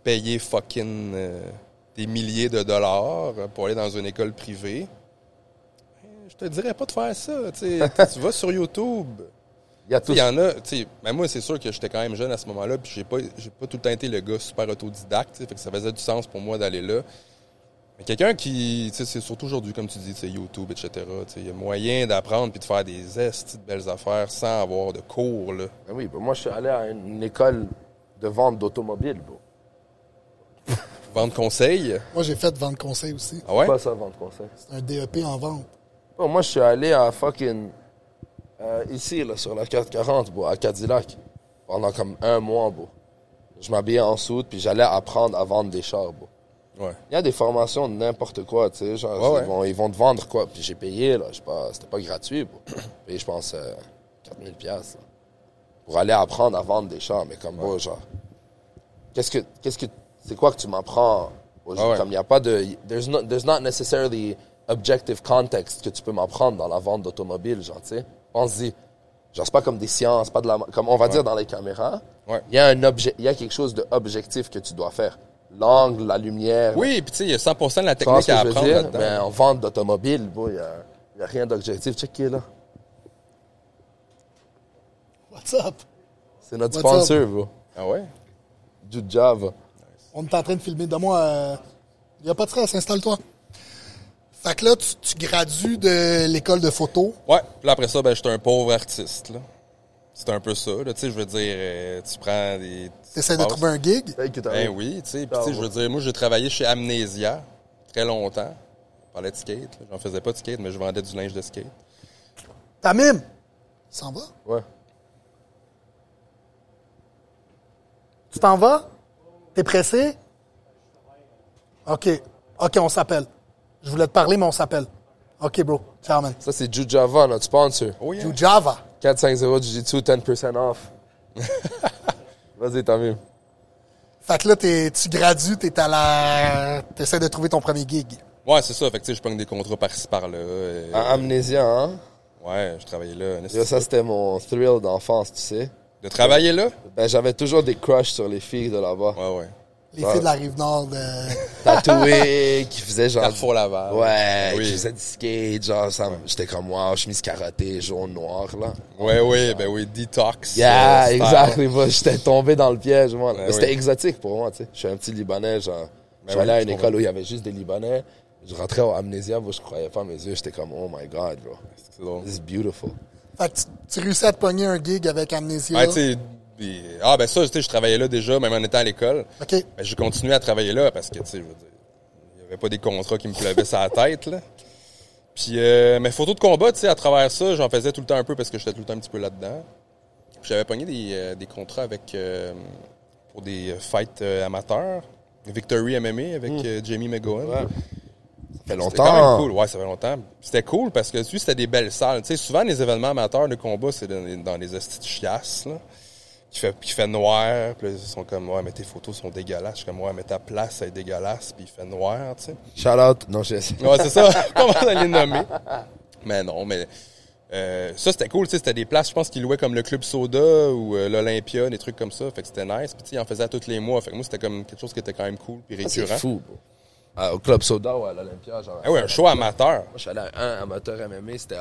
payer fucking des milliers de dollars pour aller dans une école privée, je te dirais pas de faire ça. Tu sais, tu vas sur YouTube. Il y a Tu tout. sais, il y en a, tu sais, ben moi, c'est sûr que j'étais quand même jeune à ce moment-là, puis j'ai pas tout le temps été le gars super autodidacte, tu sais, fait que ça faisait du sens pour moi d'aller là. Mais quelqu'un qui, tu sais, c'est surtout aujourd'hui, comme tu dis, tu sais, YouTube, etc., tu sais, il y a moyen d'apprendre puis de faire des estis de belles affaires sans avoir de cours, là. Ben oui, ben moi, je suis allé à une école de vente d'automobiles, bro. Vendre conseil. Moi, j'ai fait vente conseil aussi. Ah ouais? Pas ça, vente conseil. C'est un DEP en vente. Bon, moi, je suis allé à fucking... ici, là, sur la 440, bro, à Cadillac. Pendant comme un mois, bro. Je m'habillais en soute, puis j'allais apprendre à vendre des chars, bro. Ouais. Il y a des formations de n'importe quoi, tu sais, genre, Ouais, ils vont te vendre quoi. Puis j'ai payé, là, je sais pas, c'était pas gratuit, bro. J'ai payé, je pense, 4000 piastres, là, pour aller apprendre à vendre des chars. Mais comme, bro, genre, c'est quoi que tu m'apprends? Comme il n'y a pas de, there's not necessarily objective context que tu peux m'apprendre dans la vente d'automobile, genre, tu sais. Pense-y. Genre, c'est pas comme des sciences, pas de la, comme on va dire dans les caméras. Ouais. Il y a quelque chose d'objectif que tu dois faire. L'angle, la lumière. Oui, puis tu sais, il y a 100% de la Tu vois ce technique que à je veux apprendre dire? là-dedans. Mais en vente d'automobile, bon, il y a rien d'objectif. Check qui est là. What's up? C'est notre What's sponsor, bro. Ah ouais? Du Java. On est en train de filmer. Donne-moi... Il n'y a pas de stress, installe-toi. Fait que là, tu gradues de l'école de photo. Ouais. Puis là, après ça, ben, j'étais un pauvre artiste, là. C'est un peu ça, là. Tu sais, je veux dire, tu prends des... T'essaies de trouver un gig. Ben oui, tu sais. Puis tu sais, je veux dire, moi, j'ai travaillé chez Amnesia très longtemps. Je parlais de skate, là. J'en faisais pas de skate, mais je vendais du linge de skate. Tamim, s'en va? Ouais. Tu t'en vas? T'es pressé? OK, on s'appelle. Je voulais te parler, mais on s'appelle. OK, bro. Ciao, man. Ça, c'est Java, notre sponsor. Oh yeah. Du Java. 450 Jiu-Jitsu, 10% off. Vas-y, t'as vu. Fait que là, tu gradues, t'essaies de trouver ton premier gig. Ouais, c'est ça. Fait que tu sais, je pogne des contrats par-ci, par-là. À Amnesia, hein? Ouais, je travaillais là. Yo, ça, c'était mon thrill d'enfance, tu sais. De travailler là? Ben, j'avais toujours des crushs sur les filles de là-bas. Ouais. Les filles de la Rive-Nord de... Tatouées, qui faisaient genre... Carrefour Laval. Ouais, Oui. qui faisaient du skate, genre, j'étais comme, wow, chemise carottée, jaune, noir, là. Ouais, ben oui, detox. Yeah, style. exactly. Moi, j'étais tombé dans le piège, moi. Ben Mais c'était oui. exotique pour moi, tu sais. Je suis un petit Libanais, genre. Je suis oui, allé à je une comprends. école où il y avait juste des Libanais. Je rentrais au Amnesia, moi, je croyais pas à mes yeux. J'étais comme, oh my God, bro. C'est drôle. This is beautiful. Fait que tu réussis à te pogner un gig avec Amnesia. Ouais, tu sais, ben ça, tu sais, je travaillais là déjà, même en étant à l'école. OK. Ben, j'ai continué à travailler là parce que, tu sais, je veux dire, il y avait pas des contrats qui me pleuvaient sur la tête, là. Puis, mes photos de combat, tu sais, à travers ça, j'en faisais tout le temps un peu parce que j'étais tout le temps un petit peu là-dedans. Puis j'avais pogné des contrats avec, pour des fights amateurs. Victory MMA avec Jamie McGowan. Ouais. Ça fait C'était quand même longtemps. cool, ouais, ça fait longtemps. C'était cool parce que c'était des belles salles. Tu sais, souvent les événements amateurs de combat, c'est dans les hosties de chiasses, là. Qui fait noir, puis là, ils sont comme, ouais, mais tes photos sont dégueulasses. Je suis comme, ouais, mais ta place, elle est dégueulasse, puis il fait noir, tu sais. Shout out. Non, je sais. Ouais, c'est ça. Comment on allait les nommer? Mais non, mais ça, c'était cool, tu sais. C'était des places, je pense, qu'ils louaient comme le Club Soda ou l'Olympia, des trucs comme ça. Fait que c'était nice. Puis, tu sais, ils en faisaient à tous les mois. Fait que moi, c'était comme quelque chose qui était quand même cool puis C'est récurrent. fou, bro. Au Club Soda ou à l'Olympia, genre. Ah ouais, un show amateur. Moi, je suis allé à un amateur MMA, c'était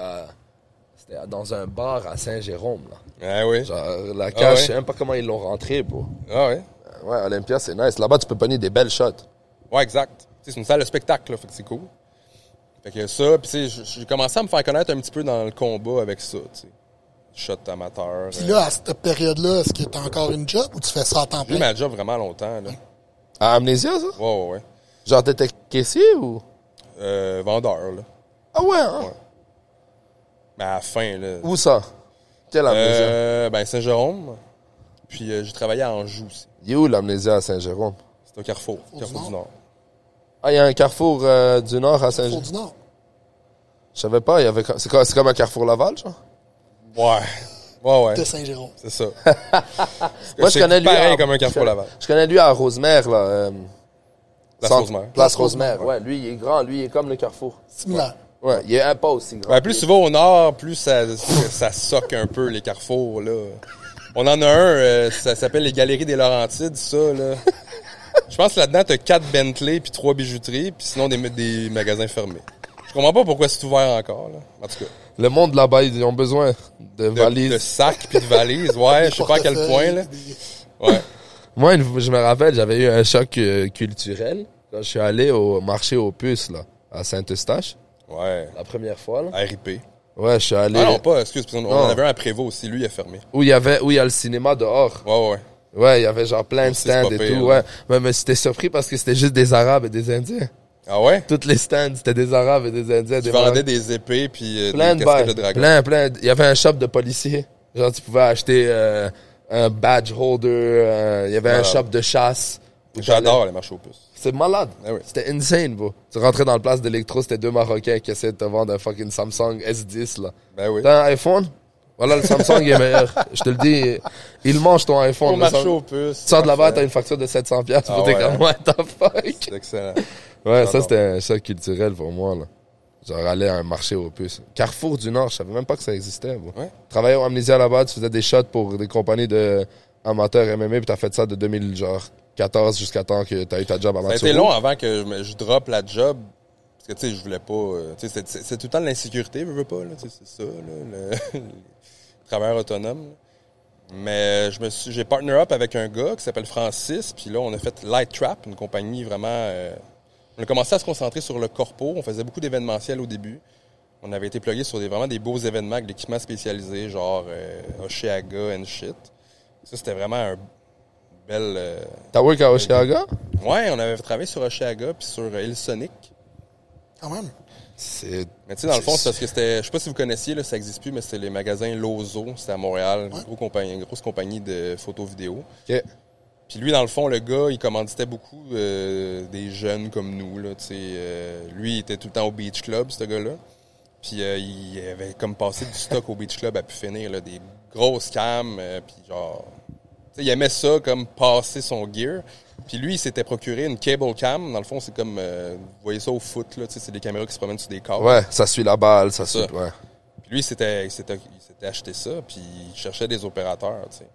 dans un bar à Saint-Jérôme, là. Ah oui. Genre, la cage, Ah ouais. je sais même pas comment ils l'ont rentré, bro. Ah ouais. Ouais, Olympia, c'est nice. Là-bas, tu peux pogner des belles shots. Ouais, exact. Tu sais, c'est une salle de spectacle, là. Fait que c'est cool. Fait que ça, puis tu sais, j'ai commencé à me faire connaître un petit peu dans le combat avec ça, tu sais. Shot amateur. Puis là, à cette période-là, est-ce que t'as encore une job ou tu fais ça à temps J'ai eu plein? ma job vraiment longtemps, là. À Amnesia, ça? Ouais. Genre, t'étais caissier ou? Vendeur, là. Ah ouais, hein? Ouais. Mais à la fin, là. Où ça? Quelle Amnesia? Ben, Saint-Jérôme. Puis j'ai travaillé à Anjou aussi. Il est où l'Amnesia à Saint-Jérôme? C'est au Carrefour. du Carrefour du Nord. Nord. Ah, il y a un carrefour du Nord à Pour Saint-Jérôme. du Nord. Je savais pas, il y avait... C'est comme un carrefour Laval, genre? Ouais. De Saint-Jérôme. C'est ça. Moi, je connais lui pareil à... comme un Carrefour Laval. Je connais lui à Rosemère, là. Place Rosemère. Place Rosemère, ouais. Lui, il est grand. Lui, il est comme le carrefour. Similaire. Ouais, il est un pas aussi grand. Ouais, plus tu vas au nord, plus ça soque un peu les carrefours, là. On en a un, ça s'appelle les Galeries des Laurentides, ça, là. Je pense que là-dedans, t'as 4 Bentley puis 3 bijouteries, puis sinon des magasins fermés. Je comprends pas pourquoi c'est ouvert encore, là. En tout cas. Le monde là-bas, ils ont besoin de valises. De sacs puis de valises, ouais, je sais pas à quel point, là. Ouais. Moi, je me rappelle, j'avais eu un choc culturel. Quand je suis allé au marché aux puces, là, à Saint-Eustache, Ouais. la première fois, là. RIP. Ouais, je suis allé. Ah non, pas, excuse, parce qu'on Non. en avait un à Prévost aussi, lui, il a fermé. Où il y a le cinéma dehors. Ouais. Ouais, il y avait genre plein de Aussi, c'est stands pas et pire, tout, là. ouais. Mais c'était surpris parce que c'était juste des Arabes et des Indiens. Ah ouais? Toutes les stands, c'était des Arabes et des Indiens. Tu des vendais Marocains. des épées puis Plein des de casquettes bails. de dragon. Plein. Il y avait un shop de policiers. Genre, tu pouvais acheter un badge holder. Il y avait un Malade. shop de chasse. J'adore les marchés aux puces. C'est malade. Ah oui. C'était insane, bro. Tu rentrais dans le place d'électro, c'était 2 Marocains qui essayaient de te vendre un fucking Samsung S10, là. Ben oui. T'as un iPhone? Voilà, le Samsung est meilleur. Je te le dis, il mange ton iPhone. Au le marché Sam- aux puces. Tu sors de là-bas, parfait. t'as une facture de 700$. Ah Pour t'es ouais, comme, what the fuck? C'est excellent. Ouais, ça, J'adore. c'était un choc culturel pour moi, là. Genre, aller à un marché aux puces. Carrefour du Nord, je savais même pas que ça existait, bro. Ouais. Travaillais au Amnesia là-bas, tu faisais des shots pour des compagnies de amateurs MMA, puis t'as fait ça de 2014 jusqu'à temps que t'as eu ta job à Ça a Matsuo. été long avant que je drop la job. Parce que, tu sais, je voulais pas... tu sais, c'est tout le temps de l'insécurité, je veux pas, là. Tu sais, c'est ça, là. Le travailleur autonome. Là. Mais j'ai partner up avec un gars qui s'appelle Francis. Puis là, on a fait Light Trap, une compagnie vraiment... on a commencé à se concentrer sur le corpo. On faisait beaucoup d'événementiels au début. On avait été plugué sur vraiment des beaux événements avec de l'équipement spécialisé, genre Osheaga and shit. Ça, c'était vraiment un bel... T'as work à Osheaga? Ouais, on avait travaillé sur Osheaga puis sur Hillsonic. Quand même. C'est... Mais tu sais, dans le fond, c'est parce que c'était... Je sais pas si vous connaissiez, là, ça existe plus, mais c'était les magasins Lozo. C'était à Montréal. Une grosse compagnie de photos-vidéo. Ok. Puis lui, dans le fond, le gars, il commanditait beaucoup des jeunes comme nous, là, tu sais. Lui, il était tout le temps au Beach Club, ce gars-là. Puis il avait comme passé du stock au Beach Club à pu finir, là, des grosses cams, puis genre... Tu sais, il aimait ça, comme passer son gear. Puis lui, il s'était procuré une cable cam. Dans le fond, c'est comme... vous voyez ça au foot, là, tu sais, c'est des caméras qui se promènent sur des câbles. Ouais, ça suit la balle, ça suit... Ça. Ouais. Puis lui, il s'était acheté ça, puis il cherchait des opérateurs, tu sais.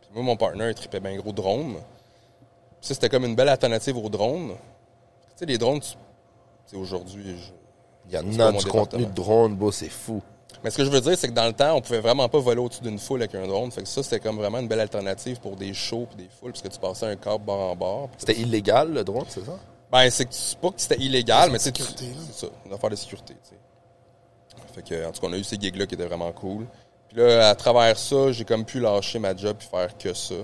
Puis moi, mon partner, il tripait bien gros drone. Puis ça, c'était comme une belle alternative aux drones. Tu sais, les drones, tu sais, aujourd'hui... Il y en C'est a pas mon du contenu de département. drone, bro, c'est fou. Mais ce que je veux dire, c'est que dans le temps, on pouvait vraiment pas voler au-dessus d'une foule avec un drone. Fait que ça, c'était comme vraiment une belle alternative pour des shows et des foules, parce que tu passais un câble bord en bord. Puis- C'était illégal, le drone, c'est ça? Ben, c'est pas que c'était illégal, mais c'est sécurité, là. c'est ça, une affaire de sécurité, tu sais. Fait que, en tout cas, on a eu ces gigs-là qui étaient vraiment cool. Puis là, à travers ça, j'ai comme pu lâcher ma job et faire que ça.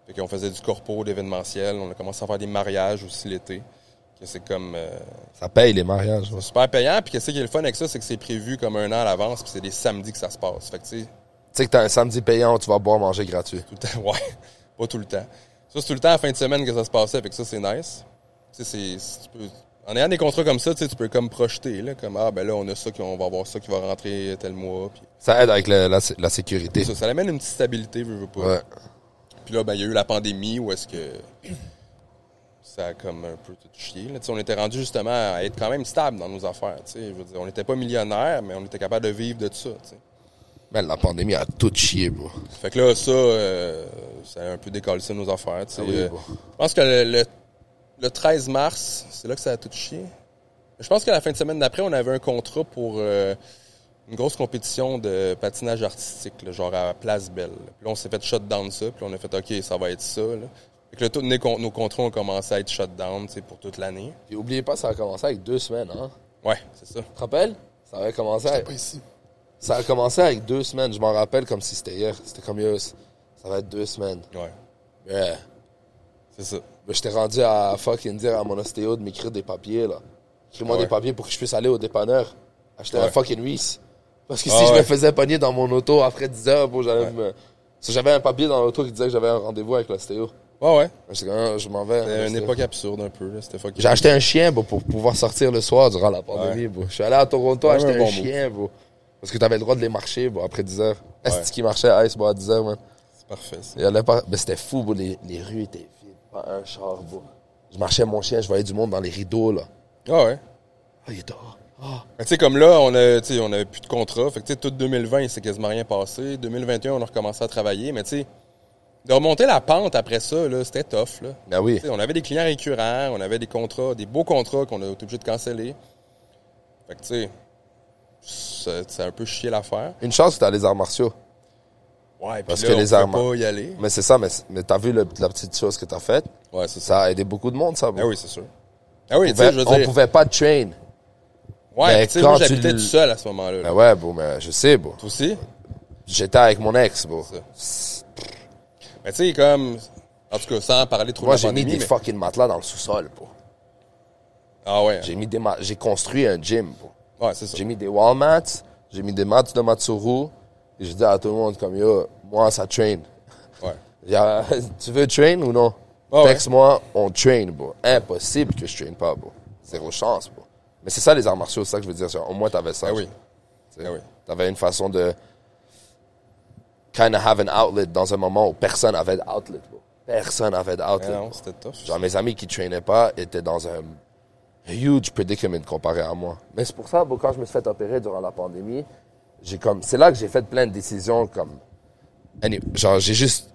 Fait qu'on faisait du corpo, d'événementiel. On a commencé à faire des mariages aussi l'été. Que c'est comme... Ça paye les mariages. ouais. c'est super payant. Puis qu'est-ce qui est le fun avec ça, c'est que c'est prévu comme un an à l'avance. Puis c'est des samedis que ça se passe. Fait que, tu sais, Tu sais que t'as un samedi payant où tu vas boire, manger gratuit. tout le temps, ouais. Pas tout le temps. Ça, c'est tout le temps à la fin de semaine que ça se passait. Fait que ça, c'est nice. Tu sais, tu peux... En ayant des contrats comme ça, tu sais, tu peux comme projeter, là. Comme, ah, ben là, on a ça, on va avoir ça qui va rentrer tel mois. Puis Ça aide avec la sécurité. ça amène une petite stabilité, veux pas. Ouais. Puis là, ben, il y a eu la pandémie où est-ce que ça a comme un peu tout chié. Là. Tu sais, on était rendu justement à être quand même stable dans nos affaires. Tu sais. Je veux dire, on n'était pas millionnaires, mais on était capable de vivre de ça. Tu sais. Man, la pandémie a tout chié, bro. Fait que là, ça a un peu décalé nos affaires. Tu sais. Ah oui, bon. Je pense que le 13 mars, c'est là que ça a tout chié. Je pense qu'à la fin de semaine d'après, on avait un contrat pour une grosse compétition de patinage artistique, là, genre à Place Belle. Puis là, on s'est fait shutdown ça, puis là, on a fait « OK, ça va être ça. » là. Fait que là, tous nos contrats ont commencé à être shutdown, tu sais, pour toute l'année. Puis oubliez pas, ça a commencé avec 2 semaines, hein? Ouais, c'est ça. Tu te rappelles? Ça avait commencé J'étais avec... pas ici. Ça a commencé avec 2 semaines. Je m'en rappelle comme si c'était hier. C'était comme hier. Ça va être 2 semaines. Ouais, Yeah. c'est ça. Mais j'étais rendu à fucking dire à mon ostéo de m'écrire des papiers, là. Écris-moi Ah ouais. des papiers pour que je puisse aller au dépanneur. Acheter Ouais. un fucking Reese. Parce que Ah si je ouais. me faisais pogner dans mon auto après 10 heures, bro, j'allais Ouais. me... Parce que j'avais un papier dans l'auto qui disait que j'avais un rendez-vous avec l'ostéo. Ouais. J'étais comme, ah, je m'en vais. à C'était une l'ostéo. époque absurde un peu, là. C'était fucking... J'ai acheté un chien, bro, pour pouvoir sortir le soir durant la pandémie, bro. Je suis allé à Toronto Ouais, acheter un un bon chien, bro. Parce que t'avais le droit de les marcher, bro, après 10 heures. Ouais. Est-ce qu'il marchait Ice, bro, à 10 heures, man? C'est parfait, ça. Il allait pas... Mais c'était fou, bro. Les rues étaient vides. Pas un char, bro. Je marchais mon chien, je voyais du monde dans les rideaux, là. Ah ouais. Ah, il est dehors. Mais tu sais, comme là, on avait plus de contrat. Fait que tu sais, tout 2020, il s'est quasiment rien passé. 2021, on a recommencé à travailler. Mais tu sais, de remonter la pente après ça, là, c'était tough, là. Ben oui. Tu sais, on avait des clients récurrents, on avait des contrats, des beaux contrats qu'on a été obligé de canceller. Fait que tu sais, ça a un peu chié l'affaire. Une chance que t'as les arts martiaux. Ouais, puis Parce là, que on les pouvait armes- pas y aller. Mais c'est ça, mais t'as vu la petite chose que t'as faite? Ouais, c'est ça. Ça a aidé beaucoup de monde, ça, bro. Ah oui, c'est sûr. Ah oui, tu sais, je veux On dire. pouvait pas train. Ouais, mais tu sais, quand moi, tu j'habitais l- tout seul à ce moment-là. Ben ouais, bro, mais je sais, bro. Toi aussi? J'étais avec mon ex, bro. Mais tu sais, comme. En tout cas, sans parler trop Moi, de la j'ai mis pandémie, des mais- fucking matelas dans le sous-sol, bro. Ah ouais. J'ai construit un gym, bro. Ouais, c'est ça. J'ai mis des wall mats, j'ai mis des mats de Matsuru, et j'ai dit à tout le monde comme, yo, moi, ça train. Ouais. Tu veux train ou non? Ah ouais. Texte-moi, on train, bro. Impossible que je traîne pas, bro. Zéro chance, bro. Mais c'est ça, les arts martiaux, c'est ça que je veux dire. Genre, au moins, t'avais ça. Ah oui. Tu sais. Ah oui. T'avais une façon de kind of have an outlet dans un moment où personne avait d'outlet, bro. Personne avait d'outlet. Mais non, bro. c'était tough. Genre, mes amis qui traînaient pas étaient dans un huge predicament comparé à moi. Mais c'est pour ça, bro, quand je me suis fait opérer durant la pandémie, c'est là que j'ai fait plein de décisions comme, genre, j'ai juste,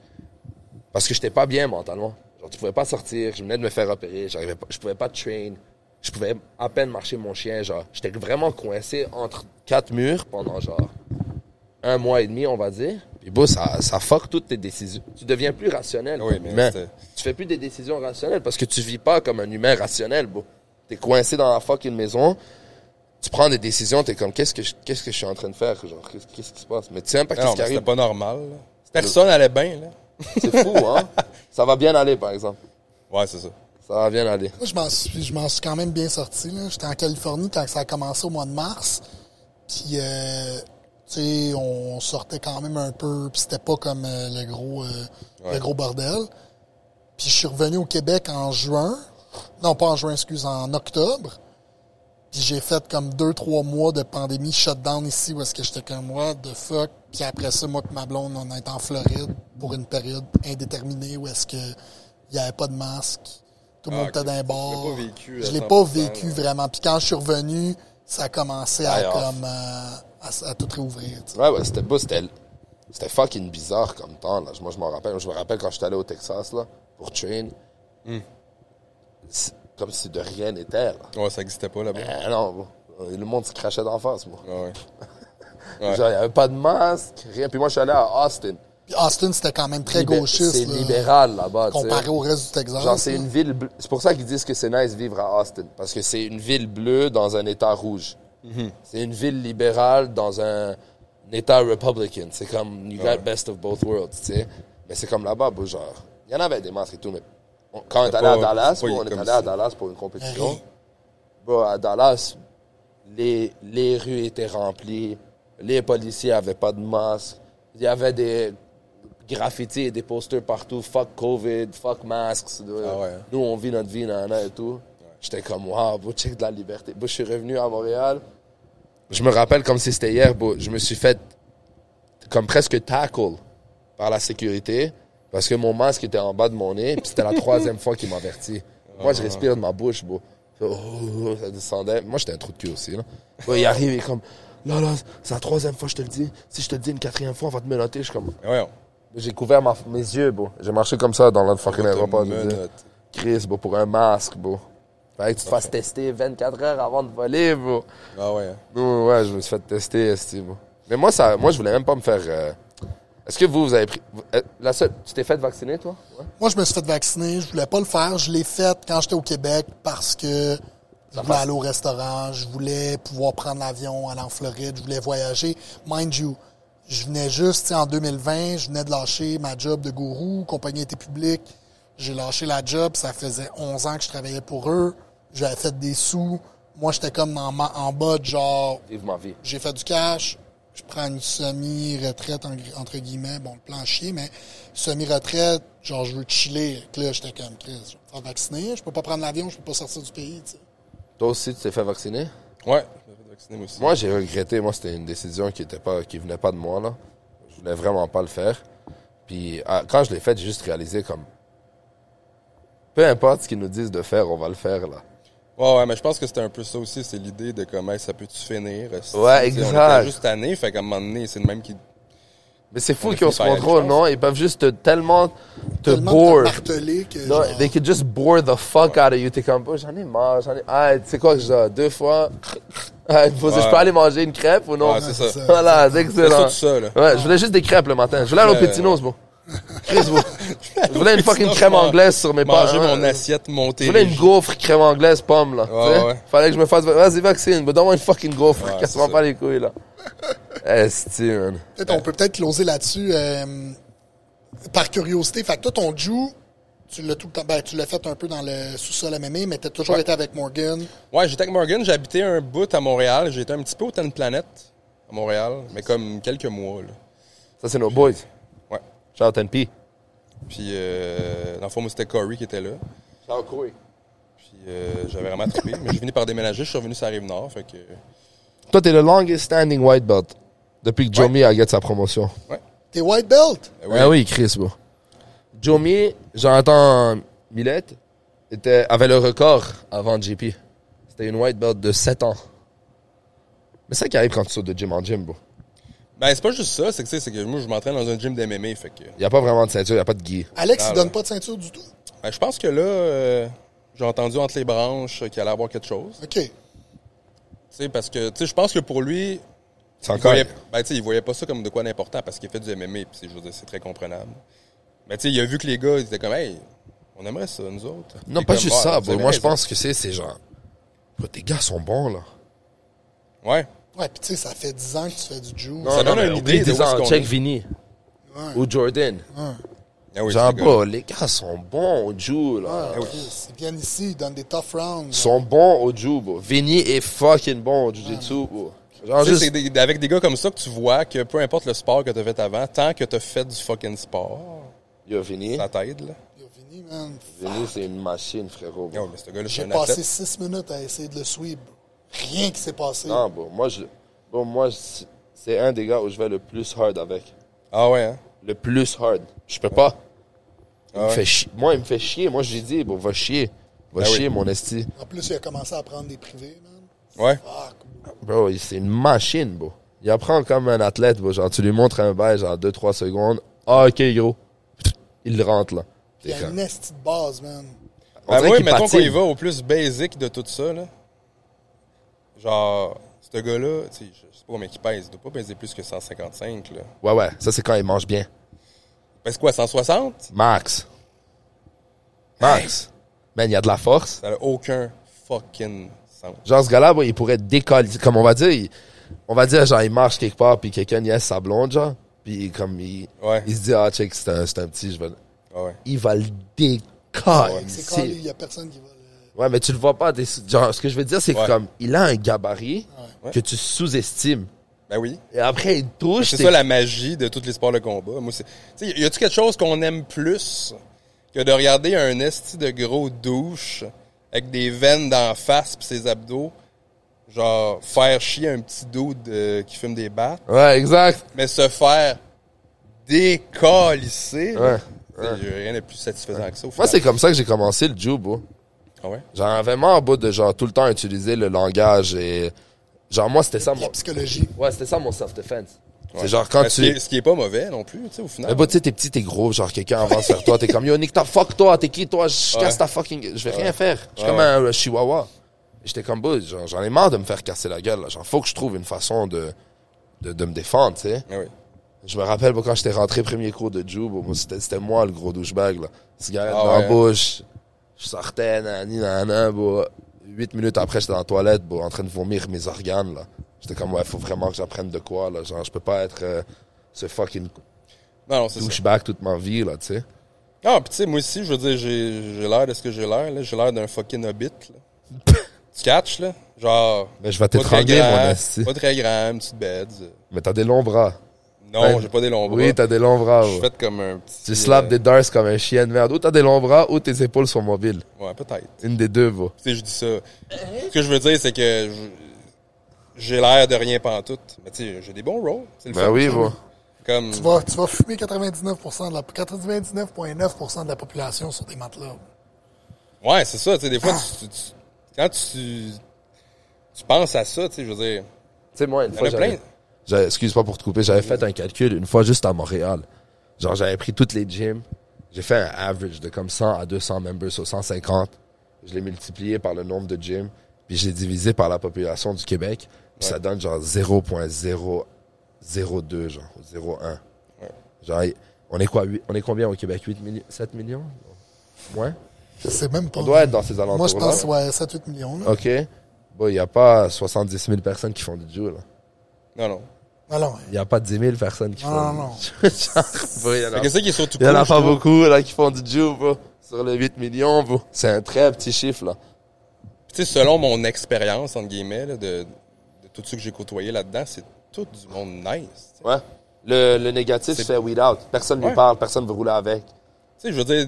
parce que j'étais pas bien mentalement. Genre, tu pouvais pas sortir, je venais de me faire opérer, je pouvais pas train, je pouvais à peine marcher mon chien, genre, j'étais vraiment coincé entre 4 murs pendant, genre, 1 mois et demi, on va dire. Puis, bro, ça fuck toutes tes décisions. Tu deviens plus rationnel. Oui, comme mais humain. c'était- Tu fais plus des décisions rationnelles parce que tu vis pas comme un humain rationnel, bro. T'es coincé dans la fucking maison, tu prends des décisions, t'es comme, qu'est-ce que je suis en train de faire? Genre, qu'est-ce qui se passe? Mais tu sais même pas Non, qu'est-ce qui mais c'était arrive. pas normal. Là. Personne allait bien, là. C'est fou, hein? Ça va bien aller, par exemple. Ouais, c'est ça. Ça va bien aller. Moi, je m'en suis quand même bien sorti. Là. J'étais en Californie quand ça a commencé au mois de mars. Puis, tu sais, on sortait quand même un peu. Puis c'était pas comme le gros bordel. Puis je suis revenu au Québec en juin. Non, pas en juin, excuse, en octobre. Puis j'ai fait comme 2-3 mois de pandémie shutdown ici où est-ce que j'étais comme what the fuck. Puis après ça, moi et ma blonde, on est en Floride pour une période indéterminée où est-ce que il n'y avait pas de masque. Tout le monde était dans les bars. Tu l'as pas vécu à Je l'ai pas 100%, vécu ouais. vraiment. Puis quand je suis revenu, ça a commencé à Aïe, comme à tout réouvrir. Tu sais. Ouais, c'était beau, c'était fucking bizarre comme temps, là. Moi, je me rappelle quand j'étais allé au Texas, là, pour train. C'est comme si de rien n'était, là. Ouais, ça existait pas là-bas. Non, bro. Le monde se crachait d'en face, moi. Ouais, ouais. Ouais. Genre, il n'y avait pas de masque, rien. Puis moi, je suis allé à Austin. Puis Austin, c'était quand même très gauchiste. C'est là, libéral là-bas, tu sais. comparé au reste du Texas. Genre, c'est là. une ville bleue. C'est pour ça qu'ils disent que c'est nice vivre à Austin. Parce que c'est une ville bleue dans un état rouge. C'est une ville libérale dans un état republican. C'est comme, you got best of both worlds, tu sais. Mais c'est comme là-bas, bro, genre, il y en avait des masques et tout, mais quand on est allé à Dallas, c'est pas bro, on est comme allé à ça. Dallas pour une compétition. Hey. Bro, à Dallas, les rues étaient remplies. Les policiers avaient pas de masque. Il y avait des graffitis et des posters partout. Fuck COVID, fuck masks. ouais. Nous, on vit notre vie, nana et tout. J'étais comme, wow, bro, check de la liberté. Bro, je suis revenu à Montréal. Je me rappelle comme si c'était hier, bro. Je me suis fait comme presque tackle par la sécurité parce que mon masque était en bas de mon nez. Puis c'était la 3e fois qu'il m'avertit. Moi, je respire de ma bouche, bro. Oh, ça descendait. Moi, j'étais un trou de cul aussi, là. Bro, il arrive, il est comme, là, c'est la 3e fois que je te le dis. Si je te le dis une 4e fois, on va te menotter. Je suis comme, Ouais, j'ai couvert mes yeux, bro. J'ai marché comme ça dans le fucking aéroport. Je me disais, menotte. Chris, bro, pour un masque, bro. Fallait que tu te fasses tester 24 heures avant de voler, bro. Ah ouais. Ouais, je me suis fait tester, esti, bro. Mais moi, je voulais même pas me faire... Est-ce que vous avez pris... Tu t'es fait vacciner, toi? Ouais. Moi, je me suis fait vacciner. Je voulais pas le faire. Je l'ai fait quand j'étais au Québec parce que je voulais aller au restaurant. Je voulais pouvoir prendre l'avion, aller en Floride. Je voulais voyager. Mind you, je venais juste, tu sais, en 2020, je venais de lâcher ma job de gourou. Compagnie était publique. J'ai lâché la job. Ça faisait 11 ans que je travaillais pour eux. J'avais fait des sous. Moi, j'étais comme en mode genre, Vive ma vie. j'ai fait du cash, je prends une semi-retraite, entre guillemets, bon, le plan chier, mais semi-retraite, genre, je veux chiller. Donc là, j'étais comme, Chris, je vais me faire vacciner, je peux pas prendre l'avion, je peux pas sortir du pays, tu sais. Toi aussi, tu t'es fait vacciner? Ouais, je me fait vacciner moi aussi. Moi, j'ai regretté. Moi, c'était une décision qui venait pas de moi, là. Je voulais vraiment pas le faire. Puis, quand je l'ai fait, j'ai juste réalisé comme... Peu importe ce qu'ils nous disent de faire, on va le faire, là. Ouais, mais je pense que c'était un peu ça aussi, c'est l'idée de comment ça peut-tu finir. Ouais, Tu sais, On exact. était juste tanné, fait qu'à un moment donné, c'est le même qui... Mais c'est fou On a qu'ils ont fini ce par y aller, contrôle, je non? Ils peuvent juste Tellement te bore. marteler que, Non, genre, they could just bore the fuck out of you. T'es comme, oh, j'en ai marre, Ah, tu sais quoi, que j'ai 2 fois. Je peux aller manger une crêpe ou non? Ouais, c'est ça. Voilà, c'est C'est excellent. tout ça, là. Ouais, je voulais juste des crêpes le matin. Je voulais aller au Ouais, Pétinos, bon. Chris, bon. Je voulais une fucking Sinon, crème je anglaise sur mes pommes. Manger mon assiette montée. Je voulais une gaufre crème anglaise pomme, là. Ouais, tu sais. ouais. Fallait que je me fasse... Vas-y, vaccine. Mais donne-moi une fucking gaufre. Ouais, Casse-moi c'est pas ça. les couilles, là. Esti, man. On peut peut-être closer là-dessus. Par curiosité, fait que toi, ton Jew, tu l'as tout le temps. Ben, tu l'as fait un peu dans le sous-sol MMA, mais t'as toujours été avec Morgan. Ouais, j'étais avec Morgan, j'ai habité un bout à Montréal. J'ai été un petit peu au Ten Planet à Montréal, mais comme quelques mois, là. Ça, c'est nos boys. Ouais. Shout out NP. Puis, dans le fond, moi, c'était Corey qui était là. Shout out Corey. Puis, j'avais vraiment trippé. Mais j'ai fini par déménager, je suis revenu sur la Rive-Nord, fait que... Toi, t'es le longest standing white belt depuis que Jomi a gagné sa promotion. Ouais. T'es white belt? Oui. Ah oui, Chris, bro. Jomi, Jonathan Millette, avait le record avant JP. C'était une white belt de 7 ans. Mais c'est ça qui arrive quand tu sautes de gym en gym, bro. Ben, c'est pas juste ça, c'est que, tu sais, c'est que moi, je m'entraîne dans un gym d'MMA, fait que... Il n'y a pas vraiment de ceinture, il n'y a pas de gi. Alex, Ah, il donne ouais. pas de ceinture du tout. Ben, je pense que là, j'ai entendu entre les branches qu'il allait avoir quelque chose. OK. Tu sais, parce que, tu sais, je pense que pour lui, C'est il encore... voyait, ben, tu sais, il voyait pas ça comme de quoi d'important parce qu'il fait du MMA, puis je veux dire, c'est très comprenable. Mais tu sais, il a vu que les gars, ils étaient comme, hey, on aimerait ça, nous autres. Non, Et pas comme, juste ah, ça, vous bro. avez Moi, je raison. pense que c'est genre... Bro, tes gars sont bons, là. Ouais. Ouais, puis tu sais, ça fait 10 ans que tu fais du Jew. Ça donne une idée de où est-ce qu'on Check est. Vinny. Ouais. Ou Jordan. Ah oui, Genre, c'est bro, les gars sont bons au Jew, là. Ah, Chris, ils viennent ici, ils donnent des tough rounds. Ils sont bons au Jew, bro. Vinny est fucking bon au Jiu-Jitsu, bro. Genre, Tu sais, juste... c'est avec des gars comme ça que tu vois que peu importe le sport que t'as fait avant, tant que t'as fait du fucking sport, Yo, Vinny. ça t'aide, là. Yo, Vinny, man. Vinny, c'est une machine, frérot. Ah oui, mais ce gars-là, c'est J'ai un passé athlète. 6 minutes à essayer de le sweep. Rien qui s'est passé. Non, bro. Moi, c'est un des gars où je vais le plus hard avec. Ah ouais, hein? Le plus hard. Je peux pas. Il me ouais. fait chier. Moi, il me fait chier. Moi, je lui dis, bro, va chier. Va Ah oui. chier, mon esti. En plus, il a commencé à prendre des privés, man. Ouais. Fuck. Bro, c'est une machine, bro. Il apprend comme un athlète, bro. Genre, tu lui montres un bail, genre 2-3 secondes. Ah, ok, gros. Il rentre, là. Il y a T'es comme- une esti de base, man. On Ben dirait moi, qu'il mettons qu'on patine. y va au plus basic de tout ça, là. Genre, ce gars-là, tu sais, je sais pas combien il pèse. Il doit pas peser plus que 155, là. Ouais. Ça, c'est quand il mange bien. Il pèse quoi, 160? Max. Man, il y a de la force. Ça n'a aucun fucking sens. Genre, ce gars-là, bro, il pourrait décoller. Comme on va dire, genre, il marche quelque part, puis quelqu'un niaise sa blonde, genre. Puis comme Ouais. il se dit, ah, check, c'est un petit, je vais... Ah ouais. Il va le décoller. C'est quand il y a personne qui va le... Ouais, mais tu le vois pas. Genre, ce que je veux dire, c'est que Ouais. comme, il a un gabarit Ouais. que tu sous-estimes. Ben oui. Et après, il touche. C'est t'es- ça la magie de tous les sports de combat. Moi, c'est, tu sais, y a-tu quelque chose qu'on aime plus que de regarder un esti de gros douche avec des veines d'en face pis ses abdos, genre faire chier un petit dude qui fume des battes, Ouais, exact. mais se faire décalisser. là. Ouais. Tu sais, rien de plus satisfaisant que ça. Au Moi, final. c'est comme ça que j'ai commencé le judo, bro. Ah ouais? Genre, vraiment en bout de genre tout le temps utiliser le langage et. Genre, moi, c'était ça La mon. psychologie. Ouais, c'était ça mon self-defense. Ouais. C'est genre quand Ben, tu. ce qui est pas mauvais non plus, tu sais, au final. Mais bah, tu sais, t'es petit, t'es gros, genre quelqu'un avance vers toi, t'es comme yo, nique ta fuck toi, t'es qui toi, je Ouais. casse ta fucking. Je vais rien faire. Je suis Ouais, comme un chihuahua. Et j'étais comme, bah, genre, j'en ai marre de me faire casser la gueule, là. Genre, faut que je trouve une façon de me défendre, tu sais. Ah oui. Je me rappelle, bah, quand j'étais rentré premier cours de judo, bah, moi, c'était moi le gros douchebag, là. Cigarette Ah dans la ouais. bouche, je sortais, nanana, bah. 8 minutes après, j'étais dans la toilette, bah, en train de vomir mes organes, là. J'étais comme, ouais, faut vraiment que j'apprenne de quoi, là. Genre, je peux pas être ce fucking Non, c'est ça. douchebag toute ma vie, là, tu sais. Ah, pis tu sais, moi aussi, je veux dire, j'ai l'air de ce que j'ai l'air, là. J'ai l'air d'un fucking hobbit, là. Tu catches, là? Genre. Mais je vais pas très t'étrangler, mon grand, esti. pas très grand, une petite bed. Mais t'as des longs bras. Non, Ouais. j'ai pas des longs bras. Oui, t'as des longs bras. Je suis ouais. fait comme un petit. Tu slaps des darts comme un chien de merde. Ou t'as des longs bras, ou tes épaules sont mobiles. Ouais, peut-être. Une des deux, va. Tu sais, je dis ça. Ce que je veux dire, c'est que j'ai l'air de rien pantoute. Mais tu sais, j'ai des bons rolls. C'est le Ben fun. oui, va. Comme. Tu vas fumer 99,9% de la population sur des matelas. Ouais, c'est ça. Tu sais, des fois, quand tu penses à ça, tu sais, je veux dire. Tu sais, moi, une Il y en fois, a plein. excuse pas pour te couper, j'avais fait un calcul une fois juste à Montréal. Genre, j'avais pris toutes les gyms. J'ai fait un average de comme 100 à 200 members sur 150. Je l'ai multiplié par le nombre de gyms. Puis je l'ai divisé par la population du Québec. Puis ça donne genre 0.002, genre, ou 0.1. Ouais. Genre, On est quoi? On est combien au Québec? 7 millions? Ouais. Je sais même pas. On doit être dans ces alentours-là. Moi, je pense, ouais, 7-8 millions. Là. OK. Bon, il n'y a pas 70 000 personnes qui font du Jiu, là. Non. Alors, Il n'y a pas 10 000 personnes qui font non. du Jiu. Genre, il y en a, Qu'est-ce qui est surtout il y en a cool, pas je trouve? beaucoup, là, qui font du Jiu, bro. Sur les 8 millions, bro. C'est un très petit chiffre, là. Tu sais, selon mon expérience, entre guillemets, là, de tout ce que j'ai côtoyé là-dedans, c'est tout du monde nice. Ouais. Le négatif se fait weed out. Personne ne lui parle, personne ne veut rouler avec. Tu sais, je veux dire,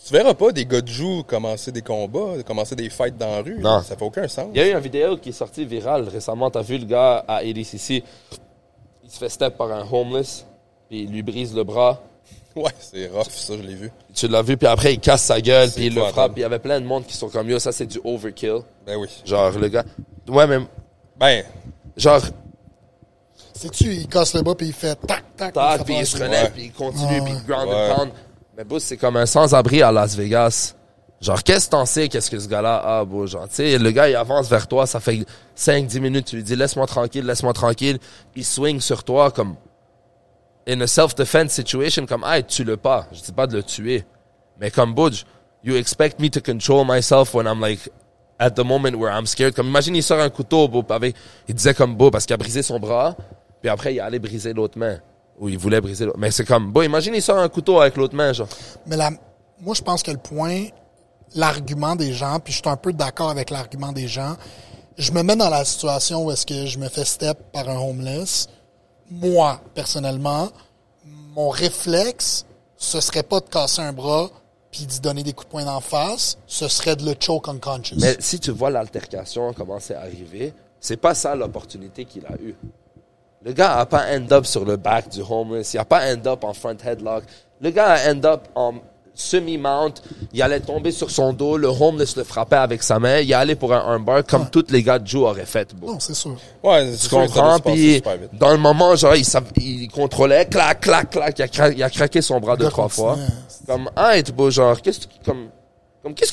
tu verras pas des gars de joue commencer des combats, commencer des fights dans la rue. Non. Ça fait aucun sens. Il y a eu une vidéo qui est sortie virale récemment. T'as vu le gars à ADCC? Il se fait step par un homeless, puis il lui brise le bras. Ouais, c'est rough, ça, je l'ai vu. Tu l'as vu, puis après, il casse sa gueule, C'est puis il le épouvantable. frappe. Puis il y avait plein de monde qui sont comme, yo, ça, c'est du overkill. Ben oui. Genre, le gars... Ouais, mais... Ben, Genre, sais-tu, il casse le bas puis il fait tac. tac, puis il se relève, Ouais. puis il continue, puis il ground Ouais. and pound. Mais bro, c'est comme un sans-abri à Las Vegas. Genre, qu'est-ce que t'en sais, qu'est-ce que ce gars-là a, bro? Genre, tu sais, le gars, il avance vers toi, ça fait 5-10 minutes, tu lui dis, laisse-moi tranquille. Il swing sur toi comme, in a self-defense situation, comme, hey, tue-le pas. Je dis pas de le tuer. Mais comme, Budge, you expect me to control myself when I'm like, at the moment where I'm scared. Comme, imagine, il sort un couteau, bro, il disait comme, bro, parce qu'il a brisé son bras, puis après, il allait briser l'autre main. Ou il voulait briser l'autre. Mais c'est comme, bro, imagine, il sort un couteau avec l'autre main, genre. Mais moi, je pense que le point, l'argument des gens, puis je suis un peu d'accord avec l'argument des gens, je me mets dans la situation où est-ce que je me fais step par un homeless. Moi, personnellement, mon réflexe, ce serait pas de casser un bras puis d'y donner des coups de poing d'en face, ce serait de le choke unconscious. Mais si tu vois l'altercation, comment c'est arrivé, c'est pas ça l'opportunité qu'il a eue. Le gars a pas end-up sur le back du homeless. Il a pas end-up en front headlock. Le gars a end-up en semi-mount. Il allait tomber sur son dos. Le homeless le frappait avec sa main. Il allait pour un armbar comme tous les gars de Joe auraient fait. Bro. Non, c'est sûr. ouais, Tu c'est sûr que ça doit comprends? se passer Puis super vite. dans le moment, genre, il contrôlait. Clac. Il a craqué son bras deux, Le gars 3 fois. continuait. Comme, arrête, bro, genre, qu'est-ce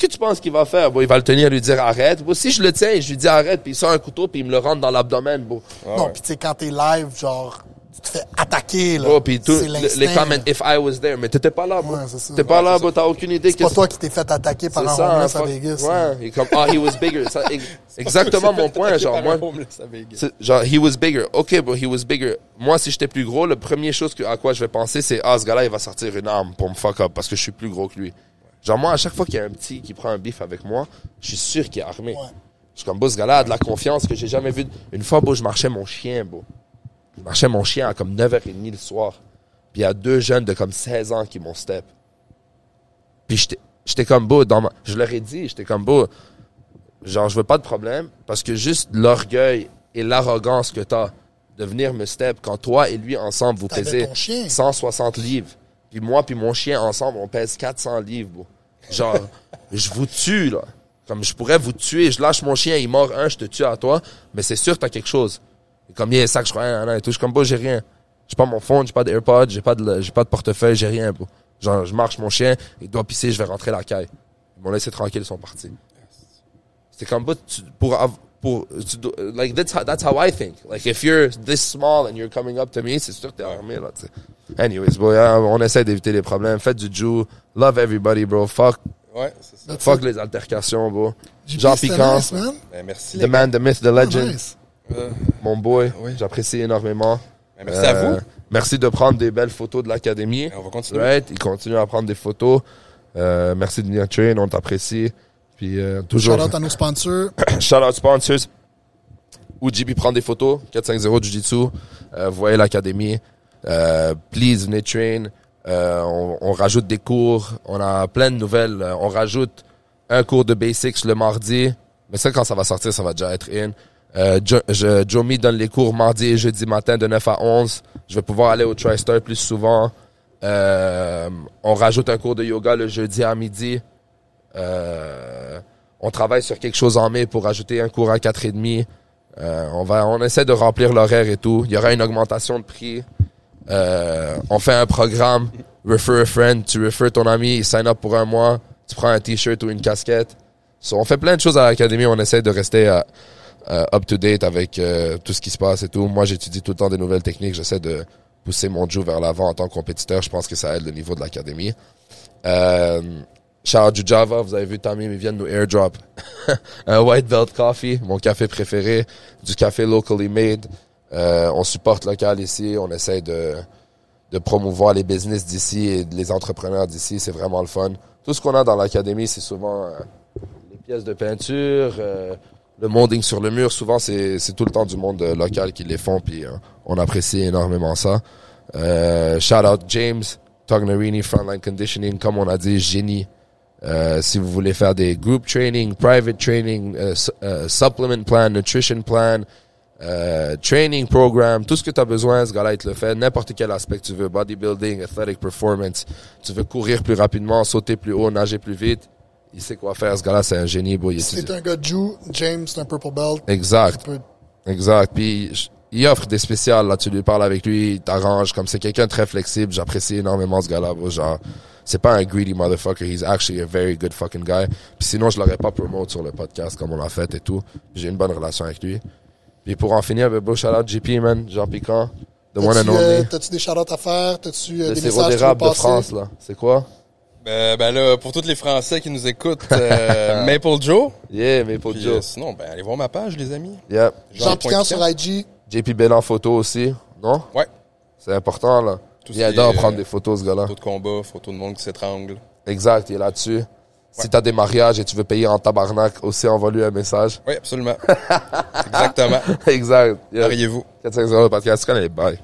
que tu penses qu'il va faire? Bon, il va le tenir, lui dire arrête. Bon, si je le tiens, je lui dis arrête, puis il sort un couteau, puis il me le rentre dans l'abdomen, bro. Non, puis tu sais, quand t'es live, genre, tu te fais attaquer, là. Bro, puis C'est les l'instinct, comments, là. if I was there, mais t'étais pas là, bro. Ouais, c'est ça. T'es pas Ouais, là, c'est bro, t'as aucune idée. C'est pas toi qui t'es fait attaquer par C'est un ça, homeless à fuck. Vegas. là. Ouais, il est comme, he was bigger. Ça, exactement mon point, genre, moi. Genre, he was bigger. OK, bro, he was bigger. Moi, si j'étais plus gros, la première chose à quoi je vais penser, c'est, ce gars-là, il va sortir une arme pour me fuck up parce que je suis plus gros que lui. Genre, moi, à chaque fois qu'il y a un petit qui prend un bif avec moi, je suis sûr qu'il est armé. Ouais. Je suis comme, bro, ce gars-là a de la confiance que j'ai jamais vu. Une fois, bro, je marchais mon chien, bro. Je marchais mon chien à comme 9h30 le soir. Puis il y a 2 jeunes de comme 16 ans qui m'ont step. Puis j'étais comme, bro, je leur ai dit, j'étais comme, bro, genre, je veux pas de problème parce que juste l'orgueil et l'arrogance que t'as de venir me step quand toi et lui ensemble vous T'avais pesez ton chien. 160 livres. Puis moi puis mon chien ensemble, on pèse 400 livres, bro. Genre, je vous tue, là. Comme je pourrais vous tuer, je lâche mon chien, il mord un, je te tue à toi, mais c'est sûr que t'as quelque chose. Et comme il y a un sac, je crois, et tout, je suis comme, bro, j'ai rien. J'ai pas mon phone, j'ai pas d'AirPod, j'ai pas de portefeuille, j'ai rien, bro. Genre, je marche mon chien, il doit pisser, je vais rentrer la caille. Ils m'ont laissé tranquille, ils sont partis. C'est comme, bro, like, that's how I think. Like, if you're this small and you're coming up to me, c'est sûr que t'es armé, là, tu sais. Anyways, bro, yeah, on essaie d'éviter les problèmes. Faites du Jew. Love everybody, bro. Fuck Ouais, c'est ça. Fuck les altercations, bro. JP, Jean c'était Piquant, nice, man. Ben, merci, the les gars. man, the myth, the legend, Nice. mon boy. Oui. J'apprécie énormément. Ben, merci à vous. Merci de prendre des belles photos de l'académie. On va continuer. Right? Il continue à prendre des photos. Merci de venir train, on t'apprécie. Puis toujours. Shout out à nos sponsors. Shout out sponsors. Où JP prend des photos. 450 Jiu-Jitsu. Vous voyez l'académie. Please, venez train. On rajoute des cours. On a plein de nouvelles. On rajoute un cours de basics le mardi. Mais ça, quand ça va sortir, ça va déjà être in. Jomi donne les cours mardi et jeudi matin de 9 à 11. Je vais pouvoir aller au TriStar plus souvent. On rajoute un cours de yoga le jeudi à midi. On travaille sur quelque chose en mai pour ajouter un cours à 4h30. On essaie de remplir l'horaire et tout. Il y aura une augmentation de prix. On fait un programme. Refer a friend. Tu refer ton ami. Il sign up pour 1 mois. Tu prends un t-shirt ou une casquette. So, on fait plein de choses à l'académie. On essaie de rester up to date avec tout ce qui se passe et tout. Moi, j'étudie tout le temps des nouvelles techniques. J'essaie de pousser mon Joe vers l'avant en tant que compétiteur. Je pense que ça aide le niveau de l'académie. Shout out du Java, vous avez vu Tommy, ils viennent nous airdrop un White Belt Coffee, mon café préféré, du café locally made. On supporte local ici, on essaie de promouvoir les business d'ici et les entrepreneurs d'ici, c'est vraiment le fun. Tout ce qu'on a dans l'académie, c'est souvent les pièces de peinture, le molding sur le mur. Souvent, c'est tout le temps du monde local qui les font, puis on apprécie énormément ça. Shout out James Tognarini, Frontline Conditioning, comme on a dit, génie. Si vous voulez faire des group training, private training, supplement plan, nutrition plan, training program, tout ce que tu as besoin, ce gars-là, il te le fait. N'importe quel aspect que tu veux, bodybuilding, athletic performance, tu veux courir plus rapidement, sauter plus haut, nager plus vite, il sait quoi faire. Ce gars-là, c'est un génie, bro. C'est un gars de Jew, James, c'est un purple belt. Exact. Exact. Puis il offre des spéciales, là, tu lui parles avec lui, il t'arrange, comme c'est quelqu'un de très flexible, j'apprécie énormément ce gars-là, bro. Genre, c'est pas un greedy motherfucker, he's actually a very good fucking guy. Puis sinon, je l'aurais pas promote sur le podcast comme on l'a fait et tout. J'ai une bonne relation avec lui. Puis pour en finir, bro, shout out JP, man, Jean Piquant, the one and only. T'as-tu des shout-outs à faire? T'as-tu le des sirop messages d'érable de France, là. C'est quoi? Ben là, pour tous les Français qui nous écoutent, Maple Joe. Yeah, Maple Puis, Joe. sinon, ben allez voir ma page, les amis. Yep. Jean Piquant sur IG. JP Bell en photo aussi, non? Ouais. C'est important, là. Tout Il adore prendre des photos, ce gars-là. Photos de combat, photos de monde qui s'étrangle. Exact, il est là-dessus. Si t'as des mariages et tu veux payer en tabarnak, aussi envoie-lui un message. Oui, absolument. Exactement. Exact. Mariez-vous. 450 podcast, tu connais les bails.